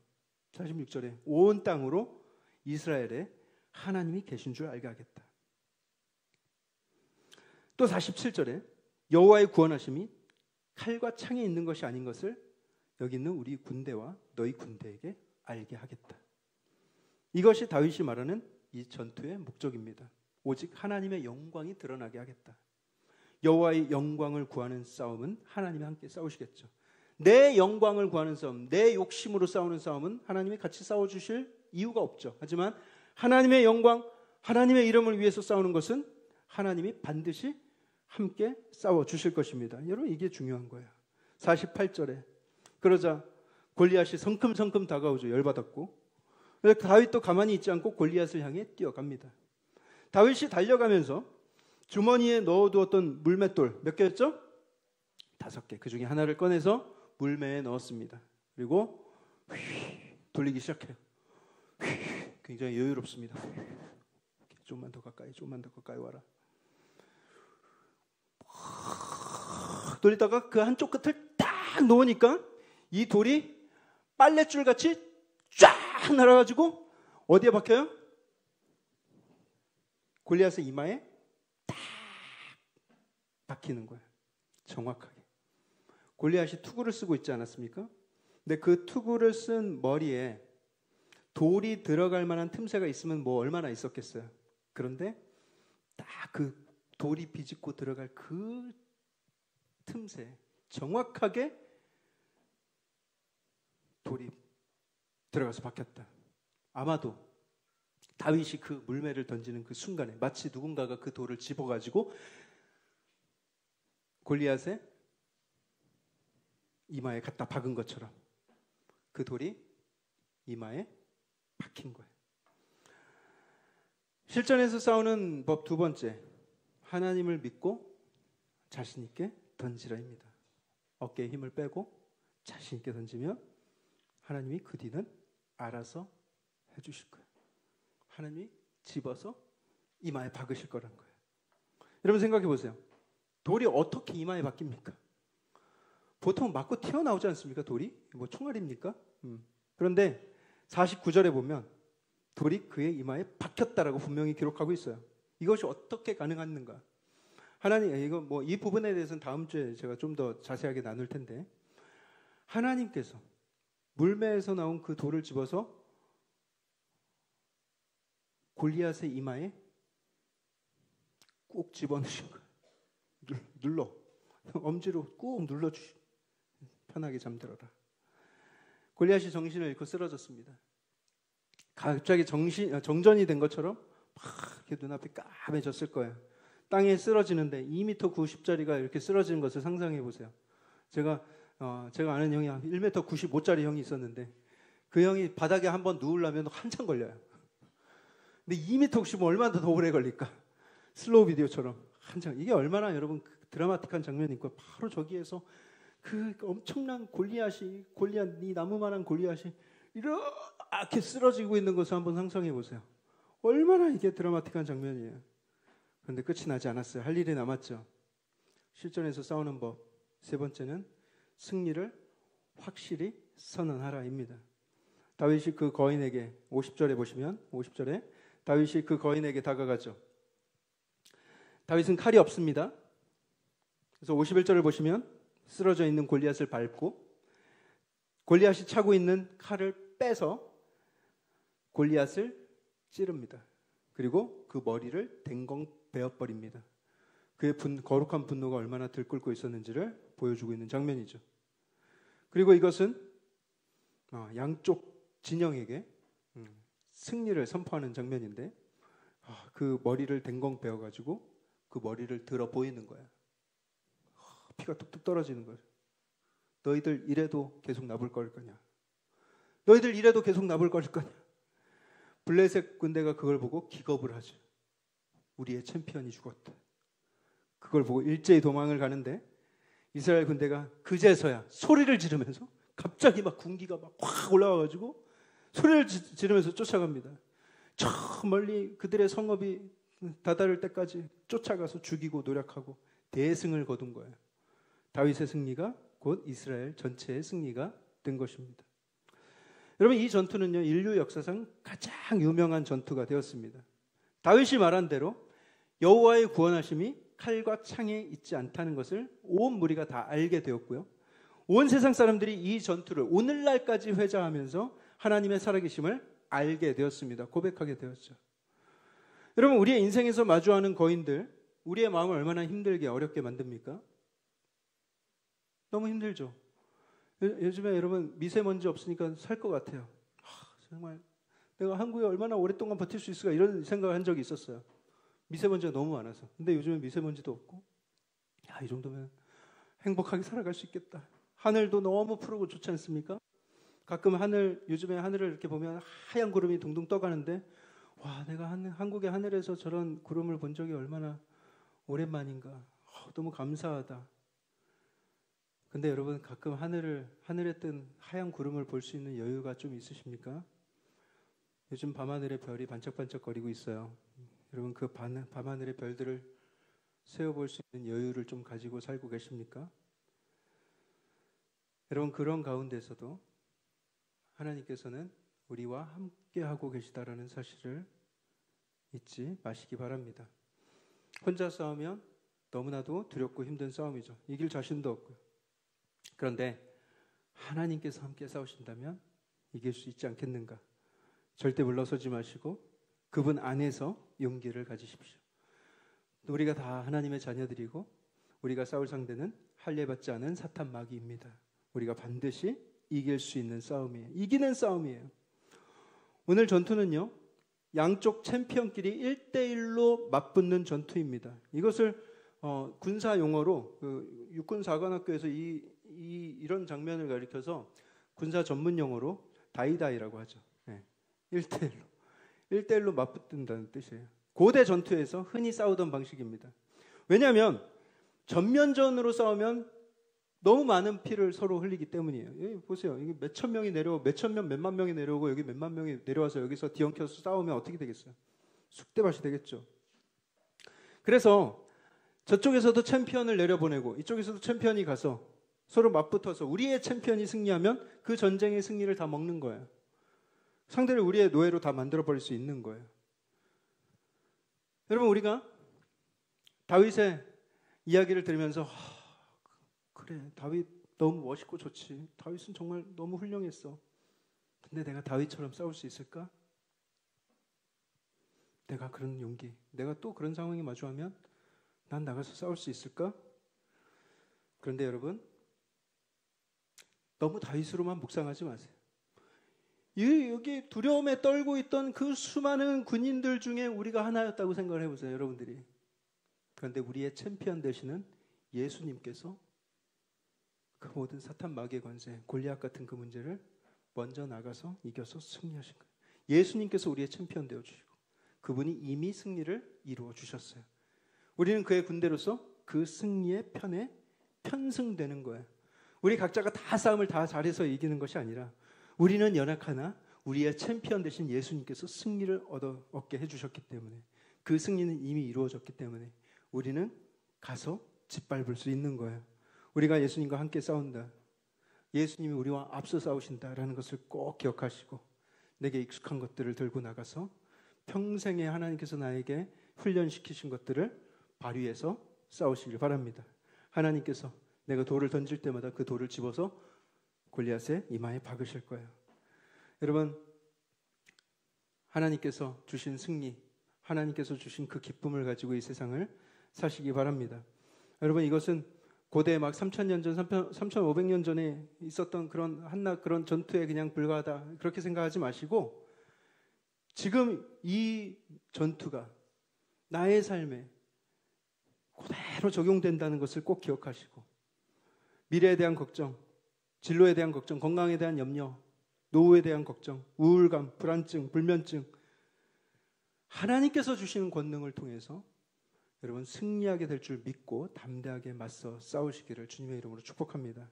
46절에 온 땅으로 이스라엘에 하나님이 계신 줄 알게 하겠다. 또 47절에 여호와의 구원하심이 칼과 창에 있는 것이 아닌 것을 여기 있는 우리 군대와 너희 군대에게 알게 하겠다. 이것이 다윗이 말하는 이 전투의 목적입니다. 오직 하나님의 영광이 드러나게 하겠다. 여호와의 영광을 구하는 싸움은 하나님이 함께 싸우시겠죠. 내 영광을 구하는 싸움, 내 욕심으로 싸우는 싸움은 하나님이 같이 싸워주실 이유가 없죠. 하지만 하나님의 영광, 하나님의 이름을 위해서 싸우는 것은 하나님이 반드시 함께 싸워주실 것입니다. 여러분 이게 중요한 거예요. 48절에 그러자 골리앗이 성큼성큼 다가오죠. 열받았고. 그래서 다윗도 가만히 있지 않고 골리앗을 향해 뛰어갑니다. 다윗이 달려가면서 주머니에 넣어두었던 물맷돌 몇 개였죠? 5개. 그 중에 하나를 꺼내서 물매에 넣었습니다. 그리고 돌리기 시작해요. 굉장히 여유롭습니다. 좀만 더 가까이, 좀만 더 가까이 와라. 돌리다가 그 한쪽 끝을 딱 놓으니까 이 돌이 빨랫줄 같이 쫙 날아가지고 어디에 박혀요? 골리앗의 이마에 딱 박히는 거예요. 정확하게. 골리앗이 투구를 쓰고 있지 않았습니까? 근데 그 투구를 쓴 머리에 돌이 들어갈 만한 틈새가 있으면 뭐 얼마나 있었겠어요. 그런데 딱 그 돌이 비집고 들어갈 그 틈새 정확하게 돌이 들어가서 박혔다. 아마도 다윗이 그 물매를 던지는 그 순간에 마치 누군가가 그 돌을 집어가지고 골리앗의 이마에 갖다 박은 것처럼 그 돌이 이마에 박힌 거예요. 실전에서 싸우는 법 두 번째, 하나님을 믿고 자신 있게 던지라입니다. 어깨에 힘을 빼고 자신 있게 던지면 하나님이 그 뒤는 알아서 해주실 거예요. 하나님이 집어서 이마에 박으실 거란 거예요. 여러분 생각해 보세요. 돌이 어떻게 이마에 박힙니까? 보통 맞고 튀어나오지 않습니까? 돌이? 뭐 총알입니까? 그런데 49절에 보면 돌이 그의 이마에 박혔다라고 분명히 기록하고 있어요. 이것이 어떻게 가능한가? 하나님, 이거 뭐 이 부분에 대해서는 다음 주에 제가 좀 더 자세하게 나눌 텐데, 하나님께서 물매에서 나온 그 돌을 집어서 골리앗의 이마에 꼭 집어넣으신 거예요. 눌러. 엄지로 꾹 눌러주시. 편하게 잠들어라. 골리앗이 정신을 잃고 쓰러졌습니다. 갑자기 정전이 된 것처럼 막 이렇게 눈앞이 까매졌을 거예요. 땅에 쓰러지는데 2m 90짜리가 이렇게 쓰러지는 것을 상상해 보세요. 제가 아는 형이 1m 95짜리 형이 있었는데 그 형이 바닥에 한번 누우려면 한참 걸려요. 근데 2m 95 얼마나 더 오래 걸릴까? 슬로우 비디오처럼 한참. 이게 얼마나 여러분 드라마틱한 장면이니까 바로 저기에서 그 엄청난 골리앗 이 나무만한 골리앗이 이렇게 쓰러지고 있는 것을 한번 상상해 보세요. 얼마나 이게 드라마틱한 장면이에요. 그런데 끝이 나지 않았어요. 할 일이 남았죠. 실전에서 싸우는 법. 세 번째는 승리를 확실히 선언하라입니다. 다윗이 그 거인에게 50절에 보시면 50절에 다윗이 그 거인에게 다가가죠. 다윗은 칼이 없습니다. 그래서 51절을 보시면 쓰러져 있는 골리앗을 밟고 골리앗이 차고 있는 칼을 빼서 골리앗을 찌릅니다. 그리고 그 머리를 댕공 베어버립니다. 그의 거룩한 분노가 얼마나 들끓고 있었는지를 보여주고 있는 장면이죠. 그리고 이것은 양쪽 진영에게 승리를 선포하는 장면인데 그 머리를 댕공 베어가지고 그 머리를 들어 보이는 거야. 피가 뚝뚝 떨어지는 거예요. 너희들 이래도 계속 나불 거릴 거냐? 너희들 이래도 계속 나불 거릴 거냐? 블레셋 군대가 그걸 보고 기겁을 하죠. 우리의 챔피언이 죽었다. 그걸 보고 일제히 도망을 가는데 이스라엘 군대가 그제서야 소리를 지르면서 갑자기 막 군기가 막 확 올라와가지고 소리를 지르면서 쫓아갑니다. 저 멀리 그들의 성읍이 다다를 때까지 쫓아가서 죽이고 노력하고 대승을 거둔 거예요. 다윗의 승리가 곧 이스라엘 전체의 승리가 된 것입니다. 여러분, 이 전투는요, 인류 역사상 가장 유명한 전투가 되었습니다. 다윗이 말한 대로 여호와의 구원하심이 칼과 창에 있지 않다는 것을 온 무리가 다 알게 되었고요. 온 세상 사람들이 이 전투를 오늘날까지 회자하면서 하나님의 살아계심을 알게 되었습니다. 고백하게 되었죠. 여러분, 우리의 인생에서 마주하는 거인들, 우리의 마음을 얼마나 힘들게 어렵게 만듭니까? 너무 힘들죠. 요즘에 여러분 미세먼지 없으니까 살 것 같아요. 정말 내가 한국에 얼마나 오랫동안 버틸 수 있을까 이런 생각을 한 적이 있었어요. 미세먼지가 너무 많아서. 근데 요즘엔 미세먼지도 없고 이 정도면 행복하게 살아갈 수 있겠다. 하늘도 너무 푸르고 좋지 않습니까? 가끔 요즘에 하늘을 이렇게 보면 하얀 구름이 둥둥 떠가는데 와, 내가 한국의 하늘에서 저런 구름을 본 적이 얼마나 오랜만인가. 너무 감사하다. 근데 여러분 가끔 하늘에 뜬 하얀 구름을 볼 수 있는 여유가 좀 있으십니까? 요즘 밤하늘의 별이 반짝반짝거리고 있어요. 여러분 그 밤하늘의 별들을 세어볼 수 있는 여유를 좀 가지고 살고 계십니까? 여러분 그런 가운데서도 하나님께서는 우리와 함께하고 계시다라는 사실을 잊지 마시기 바랍니다. 혼자 싸우면 너무나도 두렵고 힘든 싸움이죠. 이길 자신도 없고요. 그런데 하나님께서 함께 싸우신다면 이길 수 있지 않겠는가? 절대 물러서지 마시고 그분 안에서 용기를 가지십시오. 우리가 다 하나님의 자녀들이고 우리가 싸울 상대는 할례받지 않은 사탄 마귀입니다. 우리가 반드시 이길 수 있는 싸움이에요. 이기는 싸움이에요. 오늘 전투는요, 양쪽 챔피언끼리 1대1로 맞붙는 전투입니다. 이것을 군사 용어로 육군사관학교에서 이런 장면을 가리켜서 군사 전문 용어로 다이다이라고 하죠. 1대1로 맞붙는다는 뜻이에요. 고대 전투에서 흔히 싸우던 방식입니다. 왜냐하면 전면전으로 싸우면 너무 많은 피를 서로 흘리기 때문이에요. 여기 보세요. 이게 몇천 명이 내려오고 몇만 명이 내려오고 여기 몇만 명이 내려와서 여기서 뒤엉켜서 싸우면 어떻게 되겠어요? 쑥대밭이 되겠죠. 그래서 저쪽에서도 챔피언을 내려보내고 이쪽에서도 챔피언이 가서 서로 맞붙어서 우리의 챔피언이 승리하면 그 전쟁의 승리를 다 먹는 거예요. 상대를 우리의 노예로 다 만들어버릴 수 있는 거예요. 여러분, 우리가 다윗의 이야기를 들으면서 그래, 다윗 너무 멋있고 좋지. 다윗은 정말 너무 훌륭했어. 근데 내가 다윗처럼 싸울 수 있을까? 내가 그런 용기, 내가 또 그런 상황에 마주하면 난 나가서 싸울 수 있을까? 그런데 여러분, 너무 다윗으로만 묵상하지 마세요. 여기 두려움에 떨고 있던 그 수많은 군인들 중에 우리가 하나였다고 생각을 해보세요, 여러분들이. 그런데 우리의 챔피언 되시는 예수님께서 그 모든 사탄 마귀의 권세, 골리앗 같은 그 문제를 먼저 나가서 이겨서 승리하신 거예요. 예수님께서 우리의 챔피언 되어주시고 그분이 이미 승리를 이루어 주셨어요. 우리는 그의 군대로서 그 승리의 편에 편승되는 거예요. 우리 각자가 다 싸움을 다 잘해서 이기는 것이 아니라 우리는 연약하나 우리의 챔피언 되신 예수님께서 승리를 얻게 해주셨기 때문에, 그 승리는 이미 이루어졌기 때문에 우리는 가서 짓밟을 수 있는 거예요. 우리가 예수님과 함께 싸운다, 예수님이 우리와 앞서 싸우신다라는 것을 꼭 기억하시고 내게 익숙한 것들을 들고 나가서 평생에 하나님께서 나에게 훈련시키신 것들을 발휘해서 싸우시길 바랍니다. 하나님께서 내가 돌을 던질 때마다 그 돌을 집어서 골리앗의 이마에 박으실 거예요. 여러분, 하나님께서 주신 승리, 하나님께서 주신 그 기쁨을 가지고 이 세상을 사시기 바랍니다. 여러분, 이것은 고대 막 3,000년 전, 3,500년 전에 있었던 그런 한낱 그런 전투에 그냥 불과하다, 그렇게 생각하지 마시고 지금 이 전투가 나의 삶에 그대로 적용된다는 것을 꼭 기억하시고, 미래에 대한 걱정, 진로에 대한 걱정, 건강에 대한 염려, 노후에 대한 걱정, 우울감, 불안증, 불면증, 하나님께서 주시는 권능을 통해서 여러분 승리하게 될 줄 믿고 담대하게 맞서 싸우시기를 주님의 이름으로 축복합니다.